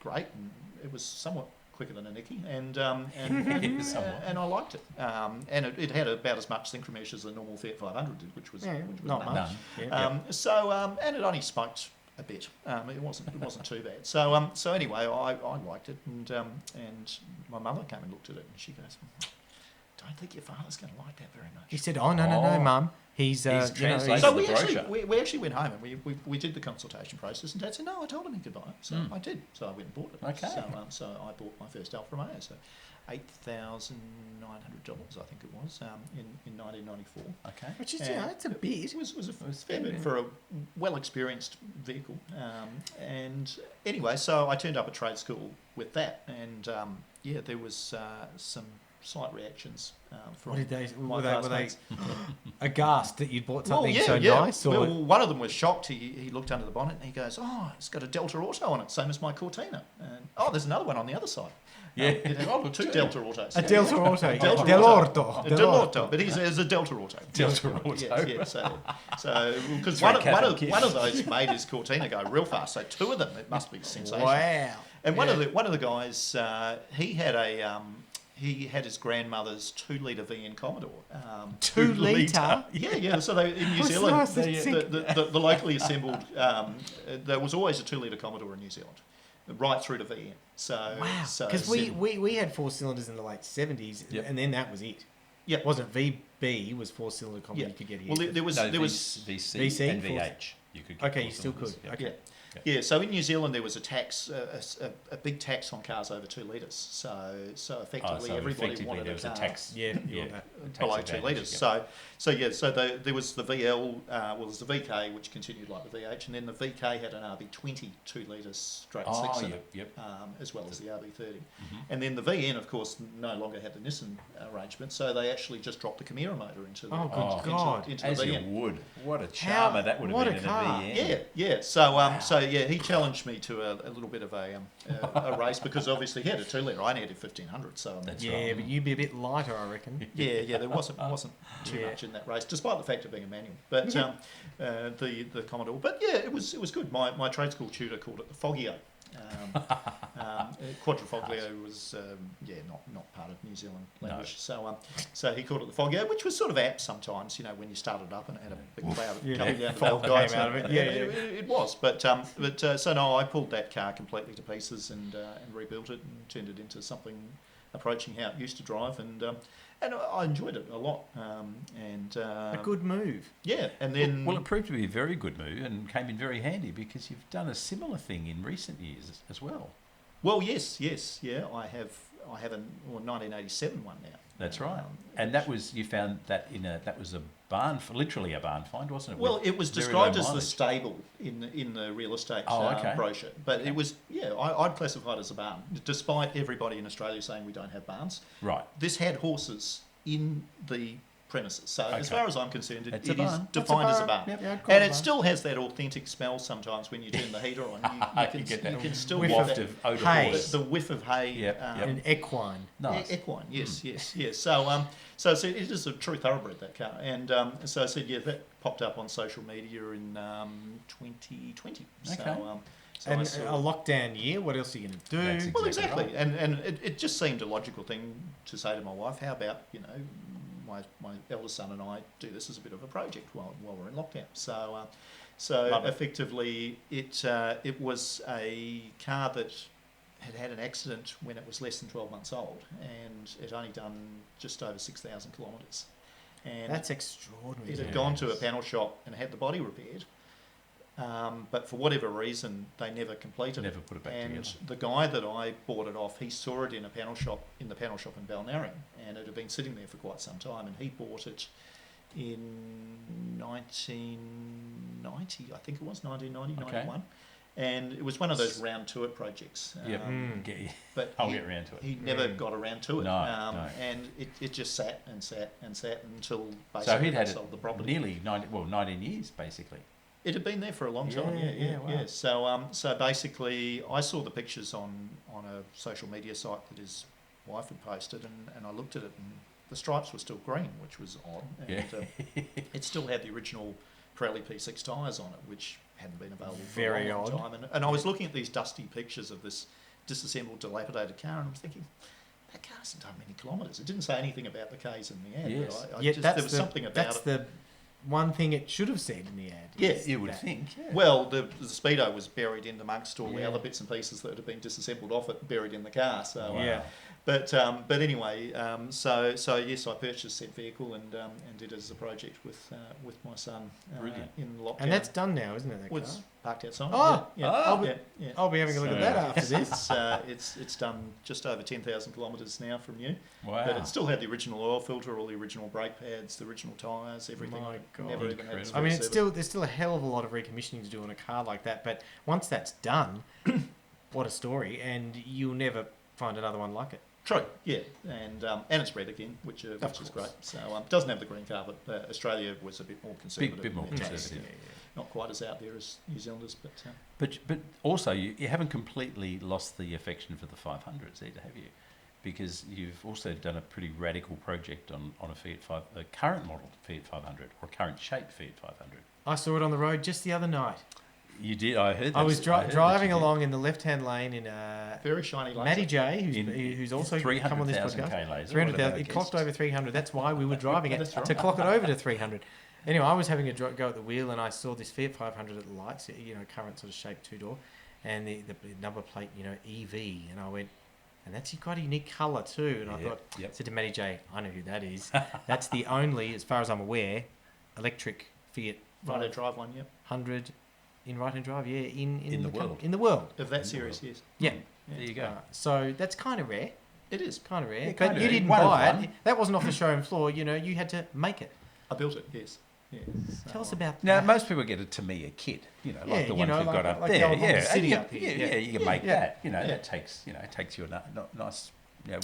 great, and it was somewhat quicker than a Nicky, and I liked it. And it had about as much synchromesh as a normal Fiat 500 did, which was Yeah, which was not none. much. None. Yeah. And it only smoked a bit. It wasn't too bad. So anyway, I liked it, and my mother came and looked at it, and she goes, "Don't think your father's going to like that very much." He said, "Oh no, Oh. Mum. He's translated So the we brochure. actually went home and we did the consultation process, and Dad said, "No, I told him he could buy it." So I did. So I went and bought it. Okay. So I bought my first Alfa Romeo. So $8,900, I think it was, in 1994. Okay. which is And it's a bit. It was a was fair fair, bit for a well-experienced vehicle. And anyway, so I turned up at trade school with that, and there was some slight reactions from What did they? my Were they classmates. aghast that you'd bought something Well, so nice? Or Well, one of them was shocked. He looked under the bonnet and he goes, "Oh, it's got a Delta Auto on it, same as my Cortina." And there's another one on the other side. Yeah. It had Oh, look, two two. Delta Autos. a Delta Auto, Delta Delorto, A Delorto, but he's a Delta Auto. Delta Auto. Yes. So because Very one capital of kit. those made his Cortina go real fast. So two of them, it must be sensational. Wow. And one of the guys, he had his grandmother's 2-litre VN Commodore. 2 litre. Yeah. So they in New What's Zealand, nice to the locally assembled, there was always a 2-litre Commodore in New Zealand, right through to VN. So Wow. so Because we had 4 cylinders in the late 70s, Yep. and then that was it. Yep. Wasn't VB was 4-cylinder Commodore Yeah. you could get here. Well, there was VC VC and for- VH. You could get Okay, you four still could. cylinders, yeah. Okay. Yeah. Okay. Yeah, so in New Zealand there was a tax, a big tax on cars over 2 litres. So effectively everybody wanted there a was car a tax. Yeah, below 2 litres. So there was the VL, there's the VK, which continued like the VH, and then the VK had an RB20 2-litre straight 6 in it, as well as the RB30. And then the VN, of course, no longer had the Nissan arrangement, so they actually just dropped the Chimera motor into the, into As the you VN. would. What a charmer that would have been in a VN. Yeah. So he challenged me to a little bit of a race because obviously he had a 2-litre. I only had a 1500, so That's yeah, right. but you'd be a bit lighter, I reckon. yeah. There wasn't too much in that race, despite the fact of being a manual. But the Commodore. But yeah, it was good. My trade school tutor called it the Foggio. Quadrifoglio was not part of New Zealand language, so he called it the Foggio, which was sort of apt sometimes, when you started up and it had a big cloud coming down the Fog guy. came out of it. It was, but so no, I pulled that car completely to pieces and rebuilt it and turned it into something approaching how it used to drive, and I enjoyed it a lot. A good move. Yeah, and then Well, it proved to be a very good move and came in very handy because you've done a similar thing in recent years as well. Well, yes, yeah, I have a 1987 one now. That's right. And that was, you found that that was a barn, literally a barn find, wasn't it? Well, it was described as the stable in the real estate brochure, but it was, I'd classify it as a barn, despite everybody in Australia saying we don't have barns. Right. This had horses in the premises, so as far as I'm concerned, it is barn. defined as a barn. Yep. And it still has that authentic smell sometimes when you turn the heater on. You can still whiff get of odour hay. horse. the whiff of hay. Yep. And equine. Nice. Equine, yes. So it is a true thoroughbred, that car, and so I said, that popped up on social media in 2020. Okay. So And I a saw, lockdown year, what else are you going to do? That's well, exactly exactly, and it just seemed a logical thing to say to my wife. How about my eldest son and I do this as a bit of a project while we're in lockdown. So effectively, it was a car that had an accident when it was less than 12 months old, and it only done just over 6,000 kilometres. And That's extraordinary. it had gone to a panel shop and had the body repaired, but for whatever reason they never completed Never it. put it back And together. the guy that I bought it off, he saw it in the panel shop in Balnarring, and it had been sitting there for quite some time, and he bought it in 1990, I think it was 1990, Okay. 91. And it was one of those round to it projects. But I'll get around to it. he never got around to it. No. And it just sat and sat and sat until basically So he'd had sold the property. nearly 19 years, basically. It had been there for a long time. Wow. So basically, I saw the pictures on a social media site that his wife had posted, and I looked at it, and the stripes were still green, which was odd. And it still had the original Pirelli P6 tyres on it, which hadn't been available for Very a long odd. time. And I was looking at these dusty pictures of this disassembled, dilapidated car, and I was thinking, that car hasn't done many kilometres. It didn't say anything about the Ks in the ad. Yes. But Yet there was something about that's it. the one thing it should have said in the ad. Yeah, is You would that. think. Yeah. Well, the Speedo was buried in amongst all the Yeah. other bits and pieces that had been disassembled off it, buried in the car. So, Yeah. but anyway, so yes, I purchased said vehicle and did it as a project with my son Brilliant. in lockdown. And that's done now, isn't it? That was car? parked outside. Oh, yeah. I'll be having a look at that after this. It's done just over 10,000 kilometres now from new. Wow. But it still had the original oil filter, all the original brake pads, the original tyres, everything. My God. Never even had Incredible. I mean, service. there's still a hell of a lot of recommissioning to do on a car like that. But once that's done, what a story! And you'll never find another one like it. True, yeah, and it's red again, which is great. So doesn't have the green carpet. Australia was a bit more conservative. Bit more in that conservative. taste. Not quite as out there as New Zealanders, but But also, you haven't completely lost the affection for the 500s either, have you? Because you've also done a pretty radical project on a current model Fiat 500, or a current shape Fiat 500. I saw it on the road just the other night. You did, I heard that. I was I heard that driving you did. along in the left-hand lane in very shiny. Matty J, In who's also come on this 300,000 podcast. K laser. 300,000. It clocked over 300. That's why we were driving it, That's right. to clock it over to 300. Anyway, I was having a go at the wheel, and I saw this Fiat 500 at the lights, current sort of shaped two-door, and the number plate, EV, and I went, and that's quite a unique colour too. And I thought, said to Matty J, I know who that is. That's the only, as far as I'm aware, electric Fiat Right-hand drive one, yep. 500 in right-hand drive, yeah, In the world. In the world. Of that series, yes. Yeah. There you go. So that's kind of rare. It is. Kind of rare. Yeah, but kinda you rare. didn't One of buy one. it. That wasn't off the showroom floor. You know, you had to make it. I built it, yes. Yeah. Tell us about Now, that. most people get a Tamiya kit, Yeah, like the you ones know, we've got up like the there. old Honda Yeah, City and up you, here. yeah, you can make Yeah. that. Yeah. That takes you a nice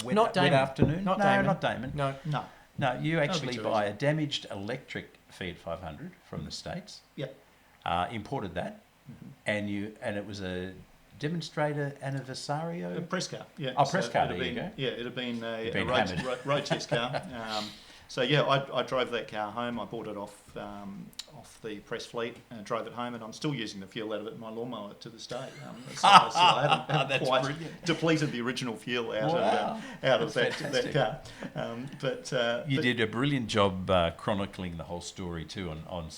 wet, Not wet Damon. afternoon. Not no, Damon. not Damon. No. No. No, you That'll be actually too buy easy. a damaged electric Fiat 500 from the States. Yep. Imported that, and it was a demonstrator anniversario. A press car, yeah. Oh, press car, it'd there you been, go. Yeah, it had been a been road, hammered. road test car. So yeah, I drove that car home. I bought it off the press fleet and drove it home, and I'm still using the fuel out of it in my lawnmower to this day. So I haven't That's quite brilliant. depleted the original fuel out Wow. of That's that car. You did a brilliant job chronicling the whole story too on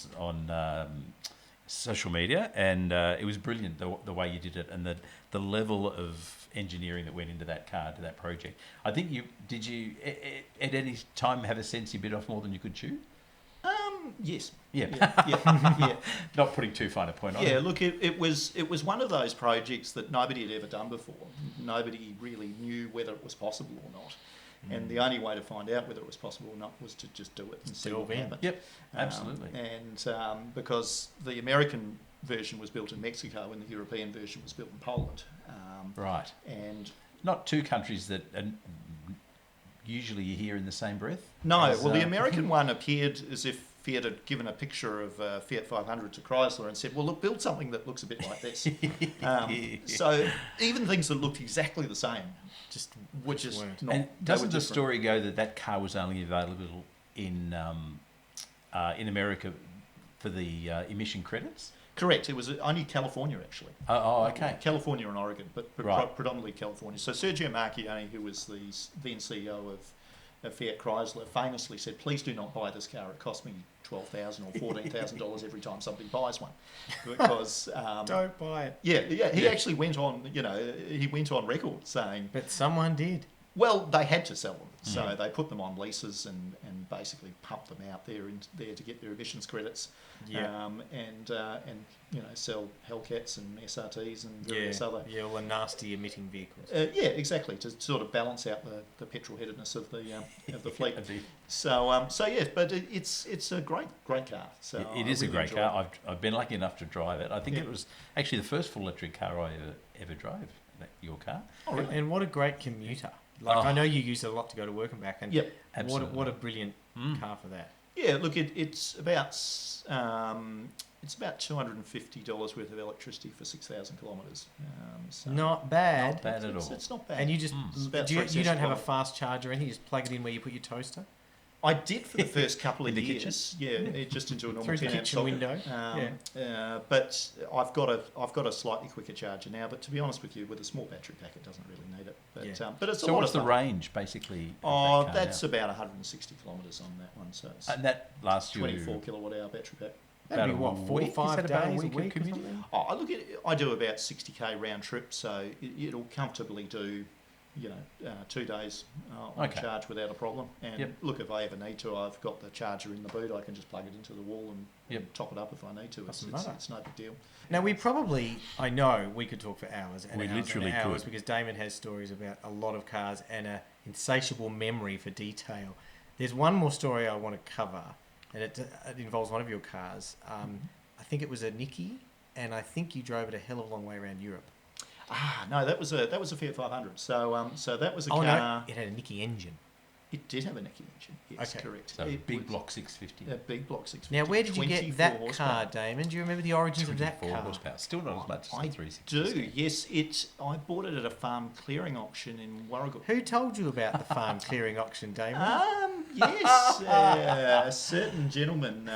social media, and it was brilliant the way you did it, and the level of engineering that went into that car, to that project. I think did you at any time have a sense you bit off more than you could chew? Yes. Yeah. Yeah. Not putting too fine a point on Yeah, it. look, it was one of those projects that nobody had ever done before. Nobody really knew whether it was possible or not. And the only way to find out whether it was possible or not was to just do it and see what happened. Yep, absolutely. Because the American version was built in Mexico and the European version was built in Poland. Right. And Not two countries that usually you hear in the same breath. no, as, well, the American one appeared as if Fiat had given a picture of Fiat 500 to Chrysler and said, well, look, build something that looks a bit like this. So even things that looked exactly the same, which is weren't. not. And they doesn't were the different. story go that car was only available in America for the emission credits? Correct. It was only California, actually. Oh, okay. California and Oregon, but Right. predominantly California. So Sergio Marchionne, who was the then CEO of Fiat Chrysler, famously said, please do not buy this car. It cost me $12,000 or $14,000 every time somebody buys one. Because Don't buy it. he actually went on, he went on record saying, But someone did. well, they had to sell them. So they put them on leases and basically pumped them out there to get their emissions credits. Yeah. And sell Hellcats and SRTs and various other. Yeah, all the nasty emitting vehicles. Yeah, exactly, to sort of balance out the petrol headedness of the fleet. Indeed. So yes, but it's a great car. So It I is a really great enjoy car. I've been lucky enough to drive it. I think Yeah. it was actually the first full electric car I ever drove. Your car. Oh, really? And what a great commuter. Like, Oh. I know you use it a lot to go to work and back, and Yep, absolutely. what a brilliant car for that. Yeah, look, it's about $250 worth of electricity for 6,000 kilometres. So Not bad. Not bad at all. It's not bad. And you just It's about you 3 don't have a cents fast charger or anything. You just plug it in where you put your toaster I did for the first couple of In the years. Yeah, just into a normal through the 10 amp kitchen socket. window. But I've got a slightly quicker charger now. But to be honest with you, with a small battery pack, it doesn't really need it. But Yeah. but it's a So lot what's of the fun. range basically? of Oh, that car that's now? about 160 kilometres on that one. So it's And that lasts you 24 kilowatt hour battery pack. That'd be about what, a 4 or week? Is 5 that about a days week a of week or commuting? something? I do about 60k round trip, so it'll comfortably do, 2 days on Okay. charge without a problem. And Yep. look, if I ever need to, I've got the charger in the boot. I can just plug it into the wall and Yep. top it up if I need to. Doesn't It's matter. no big deal. Now I know we could talk for hours and We hours literally and hours could. because Damon has stories about a lot of cars and an insatiable memory for detail. There's one more story I want to cover, and it involves one of your cars. I think it was a Nicky, and I think you drove it a hell of a long way around Europe. No, that was a Fiat 500. So that was a Oh car. no, it had a Nicky engine. It did have a Nicky engine. Yes, Okay. correct. So It big was block 650. A big block 650. Now, where did you get 24 that horsepower. car, Damon? Do you remember the origins of that 24 car? horsepower. Still not as much as I the 360. do. Yes, I bought it at a farm clearing auction in Warragul. Who told you about the farm clearing auction, Damon? Yes, a certain gentleman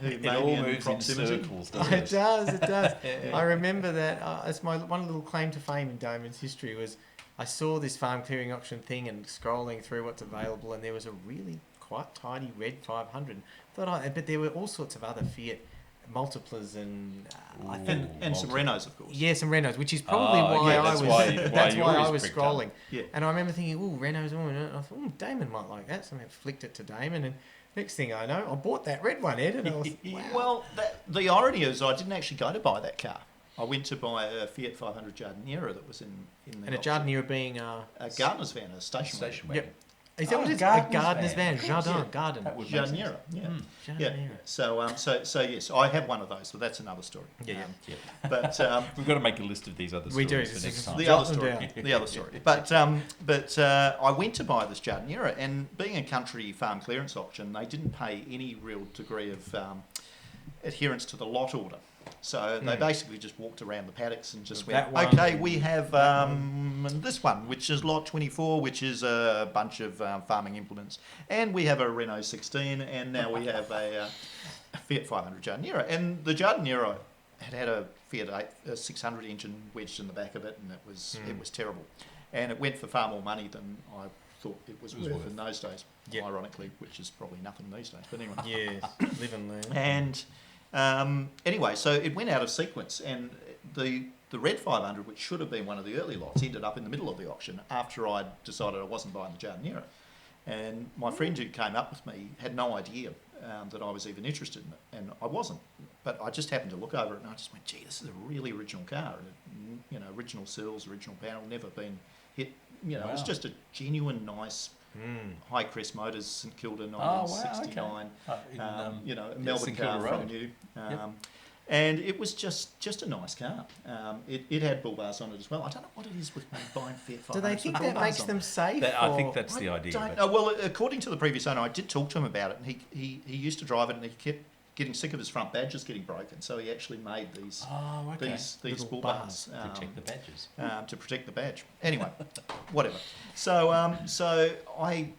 who It may all be in moves in proximity. circles, Oh, doesn't it it? does, it does. I remember that. It's my one little claim to fame in Damon's history was I saw this farm clearing auction thing and scrolling through what's available, and there was a really quite tidy red 500. But there were all sorts of other Fiat multiplers and I think And some Renaults, of course. yeah, some Renaults, which is probably Oh, why yeah, I that's was why that's yours why I was pricked up. scrolling. Yeah. And I remember thinking, oh, Renaults, and I thought, Damon might like that. So I flicked it to Damon, and Next thing I know, I bought that red one, Ed, and I was, wow. Well, the irony is I didn't actually go to buy that car. I went to buy a Fiat 500 Giardiniera that was in the And a auction. Giardiniera being A gardener's van, a station wagon. wagon. Yep. Is that Oh, what it is? A gardener's gardener's van. van. Of course, Jardin, yeah. garden. That would make sense. Giardiniera, yeah. Yeah. Giardiniera. So yes, I have one of those, but that's another story. Yeah. Yeah. But We've got to make a list of these other We stories do. for next time. the Jot other them story. down. The other story. But I went to buy this Giardiniera, and being a country farm clearance auction, they didn't pay any real degree of adherence to the lot order. So they basically just walked around the paddocks and just That went, one, okay, we have this one, which is lot 24, which is a bunch of farming implements. And we have a Renault 16, and now we have a Fiat 500 Giardiniera. And the Giardiniera had a Fiat 600 engine wedged in the back of it, and it was terrible. And it went for far more money than I thought it was worth in those days, ironically, which is probably nothing these days. But anyway. Yes, live and learn. And anyway, so it went out of sequence, and the red 500, which should have been one of the early lots, ended up in the middle of the auction after I'd decided I wasn't buying the Giardiniera. And my friend who came up with me had no idea that I was even interested in it, and I wasn't. But I just happened to look over it, and I just went, gee, this is a really original car. Original sills, original panel, never been hit. It was just a genuine, nice... High Crest Motors, St Kilda, 1969. A Melbourne St car Kilda from Road. new. And it was just a nice car. It had bull bars on it as well. I don't know what it is with me buying Fiat 500s. Do they think that makes them safe? I think that's the idea. Don't but- know. Well, according to the previous owner, I did talk to him about it, and he used to drive it, and he kept getting sick of his front badges getting broken, so he actually made these these Little bull bars bars to check the badges. to protect the badge. Anyway, whatever. So I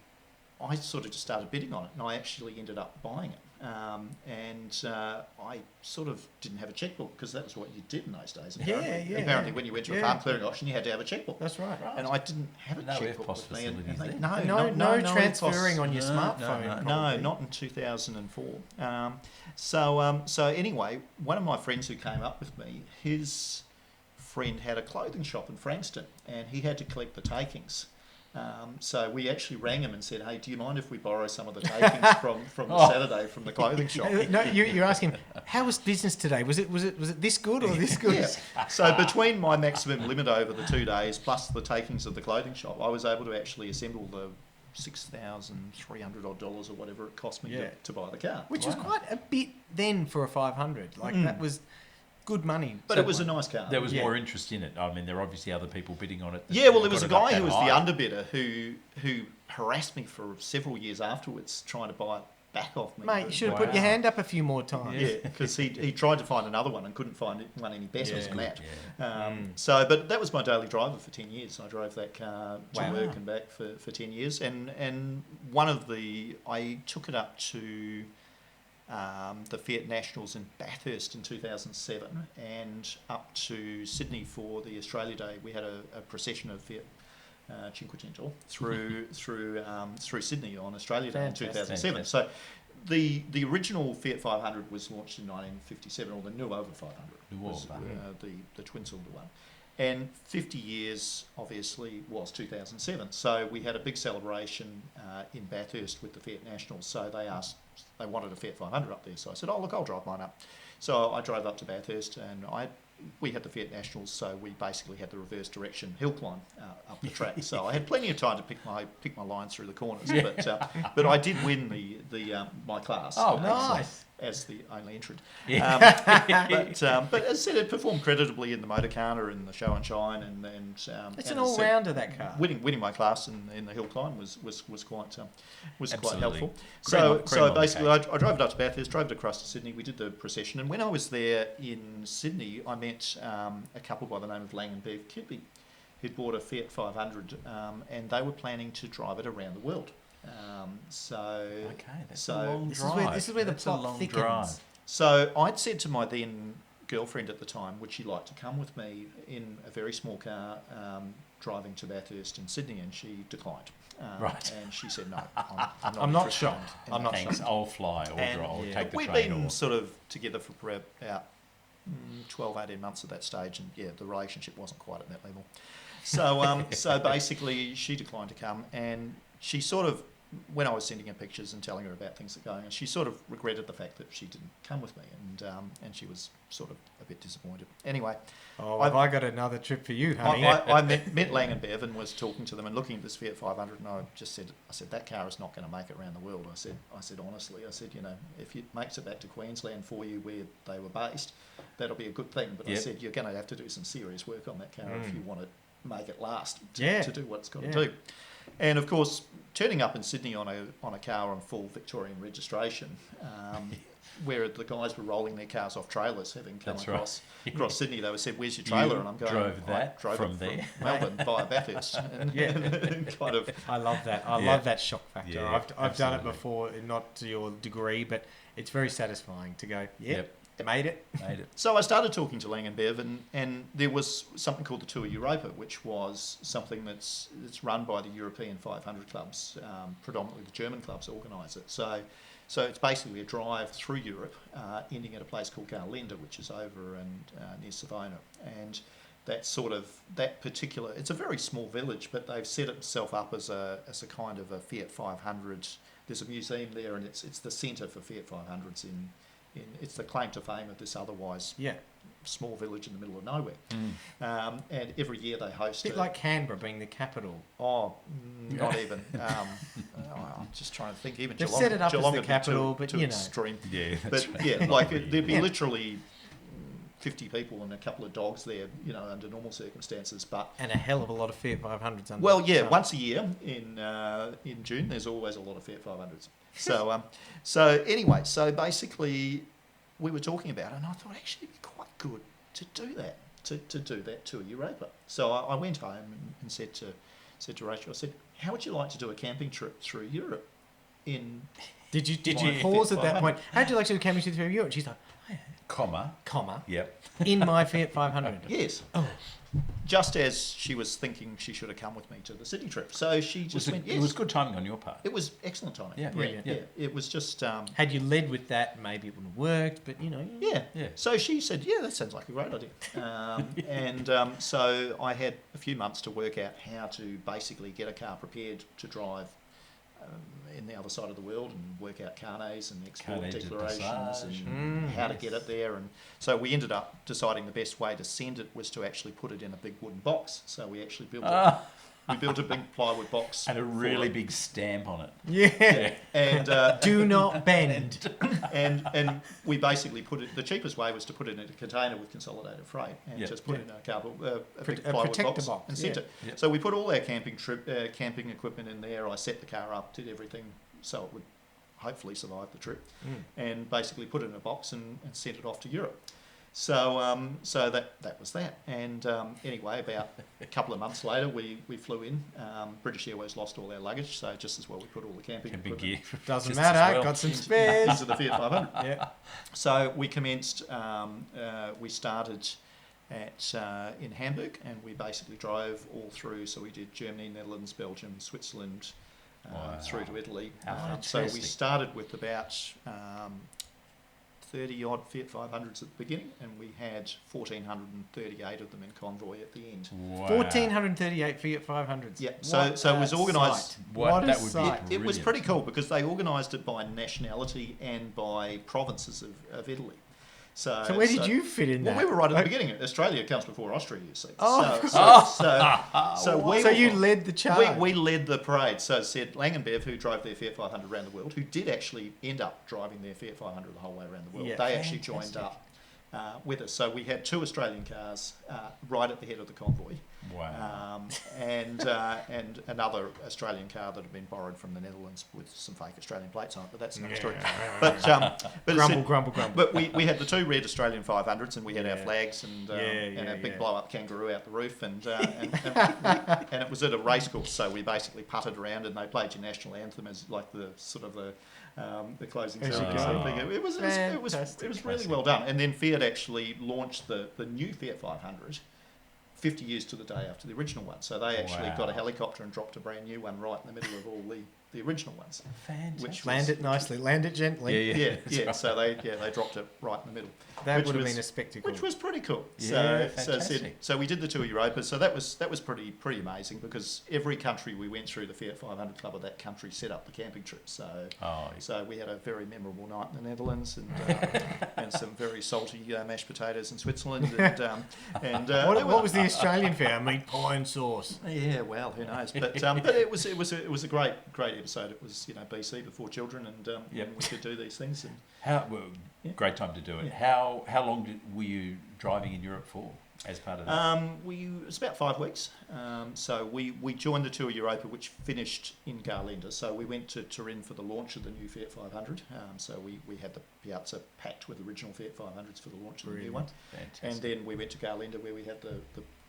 sort of just started bidding on it, and I actually ended up buying it. I sort of didn't have a checkbook because that was what you did in those days. Apparently, apparently when you went to a farm clearing auction, you had to have a checkbook. That's right. And I didn't have a No checkbook FPOS with me. And facilities they, then. No transferring FPOS. on your smartphone. No, probably. not in 2004. So anyway, one of my friends who came up with me, his friend had a clothing shop in Frankston, and he had to collect the takings. So we actually rang him and said, "Hey, do you mind if we borrow some of the takings from the Saturday from the clothing shop?" No, you're asking, how was business today? Was it this good or this good? Yeah. So between my maximum limit over the 2 days plus the takings of the clothing shop, I was able to actually assemble the $6,300 odd or whatever it cost me to buy the car. Which was quite a bit then for a 500. Like that was good money. But it was a nice car. There was more interest in it. I mean, there are obviously other people bidding on it. Yeah, well, there was a got it guy up who was that the high. underbidder who harassed me for several years afterwards trying to buy it back off me. Mate, you should have put your hand up a few more times. Yeah, because he tried to find another one and couldn't find one any better than that. Yeah. But that was my daily driver for 10 years. I drove that car to work and back for 10 years. And I took it up to the Fiat Nationals in Bathurst in 2007 and up to Sydney for the Australia Day. We had a procession of Fiat Cinquecento through Sydney on Australia Day in 2007. So the original Fiat 500 was launched in 1957, or the Nuova 500 was the twin-cylinder one. And 50 years, obviously, was 2007. So we had a big celebration in Bathurst with the Fiat Nationals. So they wanted a Fiat 500 up there. So I said, oh, look, I'll drive mine up. So I drove up to Bathurst, and we had the Fiat Nationals, so we basically had the reverse direction hill climb up the track. So I had plenty of time to pick my lines through the corners. But I did win my class. Oh, nice. As the only entrant. Yeah. But as I said, it performed creditably in the Motorcarna and the Show and Shine, and It's and an as I said, all-rounder, that car. winning my class in the hill climb was quite Absolutely. helpful. Cream So on the basically, cake. I drove it up to Bathurst, drove it across to Sydney. We did the procession, and when I was there in Sydney, I met a couple by the name of Lang and Bev Kidby, who'd bought a Fiat 500, and they were planning to drive it around the world. That's a long This drive. is where the That's a plot long thickens. drive. So I'd said to my then girlfriend at the time, would she like to come with me in a very small car driving to Bathurst in Sydney, and she declined. Right. And she said, no, I'm I'm not interested." shocked. And I'm not Thanks, shocked. I'll fly or And, drive, take the we'd train. been Or... sort of together for about 12, 18 months at that stage, and the relationship wasn't quite at that level. So basically, she declined to come, and she sort of when I was sending her pictures and telling her about things that were going on, she sort of regretted the fact that she didn't come with me, and she was sort of a bit disappointed. Anyway, have I got another trip for you, honey? I met Lang and Bev and was talking to them and looking at this Fiat 500, and I said that car is not going to make it around the world. I said honestly, you know, if it makes it back to Queensland for you where they were based, that'll be a good thing. But I said you're going to have to do some serious work on that car if you want to make it last to do what it's got to do. And of course, turning up in Sydney on a car on full Victorian registration, where the guys were rolling their cars off trailers, having come across Sydney, they said, "Where's your trailer?" And I'm going, drove that drove from there, Melbourne via Bathurst. And kind of, I love that. I love that shock factor. Yeah, I've done it before, not to your degree, but it's very satisfying to go, made it. So I started talking to Lang and Bev, and there was something called the Tour Europa, which was something that's run by the European 500 clubs, predominantly the German clubs organise it. So it's basically a drive through Europe, ending at a place called Garlenda, which is over near Savona. And that particular, it's a very small village, but they've set itself up as a kind of a Fiat 500. There's a museum there, and it's the centre for Fiat 500s it's the claim to fame of this otherwise small village in the middle of nowhere. And every year they host a bit like Canberra being the capital. Oh, not even. I'm just trying to think. Even They've Geelong, set it up Geelong as the capital, but too you know. Extreme. Yeah, but right. yeah, like there'd be literally 50 people and a couple of dogs there, you know, under normal circumstances. And a hell of a lot of Fiat 500s under. Well, yeah, once a year in June, there's always a lot of Fiat 500s. So anyway, so basically we were talking about it, and I thought actually it'd be quite good to do that, to do that Tour Europa. So I went home and said to Rachel, I said, how would you like to do a camping trip through Europe? Did you pause at that point? How'd you like to do a camping trip through Europe? She's like, comma. Yep. In my Fiat 500. Yes. Oh. Just as she was thinking she should have come with me to the Sydney trip. So she just went, yes. It was good timing on your part. It was excellent timing. Yeah. Brilliant. Yeah. It was just... had you led with that, maybe it wouldn't have worked, but, you know. Yeah. So she said, yeah, that sounds like a great idea. So I had a few months to work out how to basically get a car prepared to drive in the other side of the world and work out carnets and export declarations and how to get it there. And so we ended up deciding the best way to send it was to actually put it in a big wooden box. So we actually built we built a big plywood box. And a really big stamp on it. Yeah. And do not bend. and we basically put it, the cheapest way was to put it in a container with consolidated freight and just put it in a cardboard, a big plywood box and sent it. Yep. So we put all our camping equipment in there. I set the car up, did everything so it would hopefully survive the trip, and basically put it in a box and sent it off to Europe. So that was that. And anyway, about a couple of months later, we flew in. British Airways lost all our luggage, so just as well we put all the camping equipment. Gear. Doesn't matter. Got some spares. Into the Fiat 500. Yeah. So we commenced. We started in Hamburg, and we basically drove all through. So we did Germany, Netherlands, Belgium, Switzerland, through to Italy. So we started with about 30 odd Fiat 500s at the beginning, and we had 1,438 of them in convoy at the end. Wow. 1,438 Fiat 500s. Yeah. So it was organised. What a sight. It was pretty cool because they organised it by nationality and by provinces of Italy. So where did you fit in that? Well, we were right at the beginning. Australia comes before Austria, you see. So you led the charge. We led the parade. So it said Lang and Bev, who drove their Fiat 500 around the world, who did actually end up driving their Fiat 500 the whole way around the world. They actually joined up with us. So we had 2 Australian cars right at the head of the convoy. Wow. And another Australian car that had been borrowed from the Netherlands with some fake Australian plates on it, but that's another story. But grumble. But we had the 2 red Australian 500s, and we had our flags and our big blow-up kangaroo out the roof, and it was at a race course, so we basically putted around, and they played your national anthem as like the sort of the closing ceremony. It was really well done. And then Fiat actually launched the new Fiat 500 50 years to the day after the original one. So they actually got a helicopter and dropped a brand new one right in the middle of all the original ones. Fantastic. Which Land it nicely, land it gently. Yeah. Yeah. Right. So they dropped it right in the middle. That Which would have was- been a spectacle. Which was pretty cool. Yeah, so fantastic. so we did the Tour Europa. So that was pretty amazing because every country we went through, the Fiat 500 Club of that country set up the camping trip. So so we had a very memorable night in the Netherlands and some very salty mashed potatoes in Switzerland. And what was the Australian fare? Meat pie and sauce. yeah, well, who knows? But it was a great episode. It was BC before children, and Yep. and we could do these things. And Yeah. Great time to do it. Yeah. How long were you driving in Europe for as part of that? it was about 5 weeks. So we joined the Tour Europa, which finished in Garlinde. So we went to Turin for the launch of the new Fiat 500. So we had the Piazza packed with original Fiat 500s for the launch of the new one. Fantastic. And then we went to Garlinde where we had the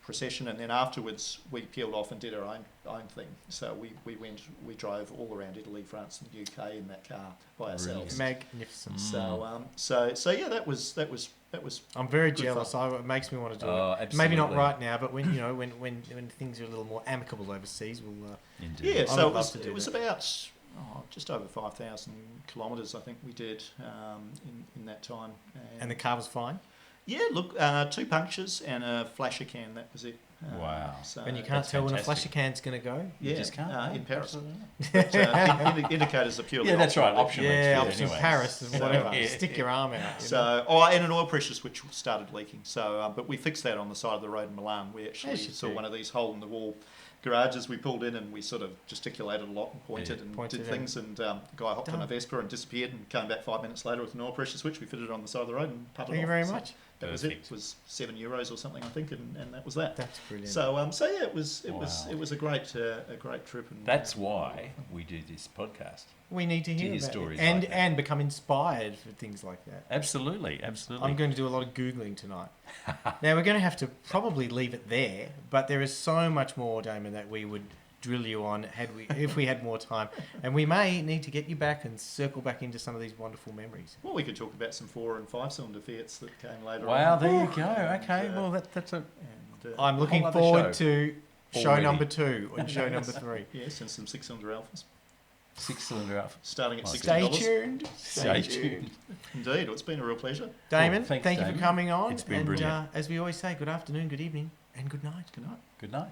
procession, and then afterwards we peeled off and did our own thing. So we drove all around Italy, France, and the UK in that car by ourselves. Magnificent. So yeah, that was I'm very Good jealous. fun. It makes me want to do Oh, it. Maybe not absolutely. right now, but when when things are a little more amicable overseas, we'll. Indeed. yeah. I So would love to do it was that. about just over 5,000 kilometres, I think we did in that time. And the car was fine. Yeah, look, 2 punctures and a flasher can. That was it. Wow. So And you can't That's tell when a fantastic. flasher can's going to go. yeah, just can't. No, in Paris. absolutely. But, indicators are purely Yeah, that's optional. right. Optional. Yeah, Fiat option anyway. Paris, So, whatever. yeah. Stick your arm out. you know. So, and an oil pressure switch started leaking. So, but we fixed that on the side of the road in Milan. We actually As you saw do. one of these hole-in-the-wall garages. We pulled in and we sort of gesticulated a lot and pointed Yeah. and Pointed did and- things. And the guy hopped on a Done. Vespa and disappeared and came back 5 minutes later with an oil pressure switch. We fitted it on the side of the road and putted Thank you off. very So much. That was it. Perfect. It was €7 or something, I think, and that was that. That's brilliant. So yeah, it was Wow. a great trip. And That's why we do this podcast. we need to hear hear about stories it. like that. And become inspired for things like that. Absolutely. Absolutely. I'm going to do a lot of Googling tonight. Now, we're going to have to probably leave it there, but there is so much more, Damon, that we would drill you on if we had more time. And we may need to get you back and circle back into some of these wonderful memories. well, we could talk about some 4 and 5 cylinder Fiats that came later Wow, on. there you go. Okay, And, well, that's a... and, I'm looking other forward show to show already. number 2 and show number 3. yes, and some 6-cylinder Alphas, 6-cylinder Alfa. starting at Okay. $60. Stay tuned. Stay tuned. Indeed, it's been a real pleasure. Damon, Well, thanks, thank you Damon. for coming on. It's been and brilliant. as we always say, good afternoon, good evening, and good night. Good night. Good night.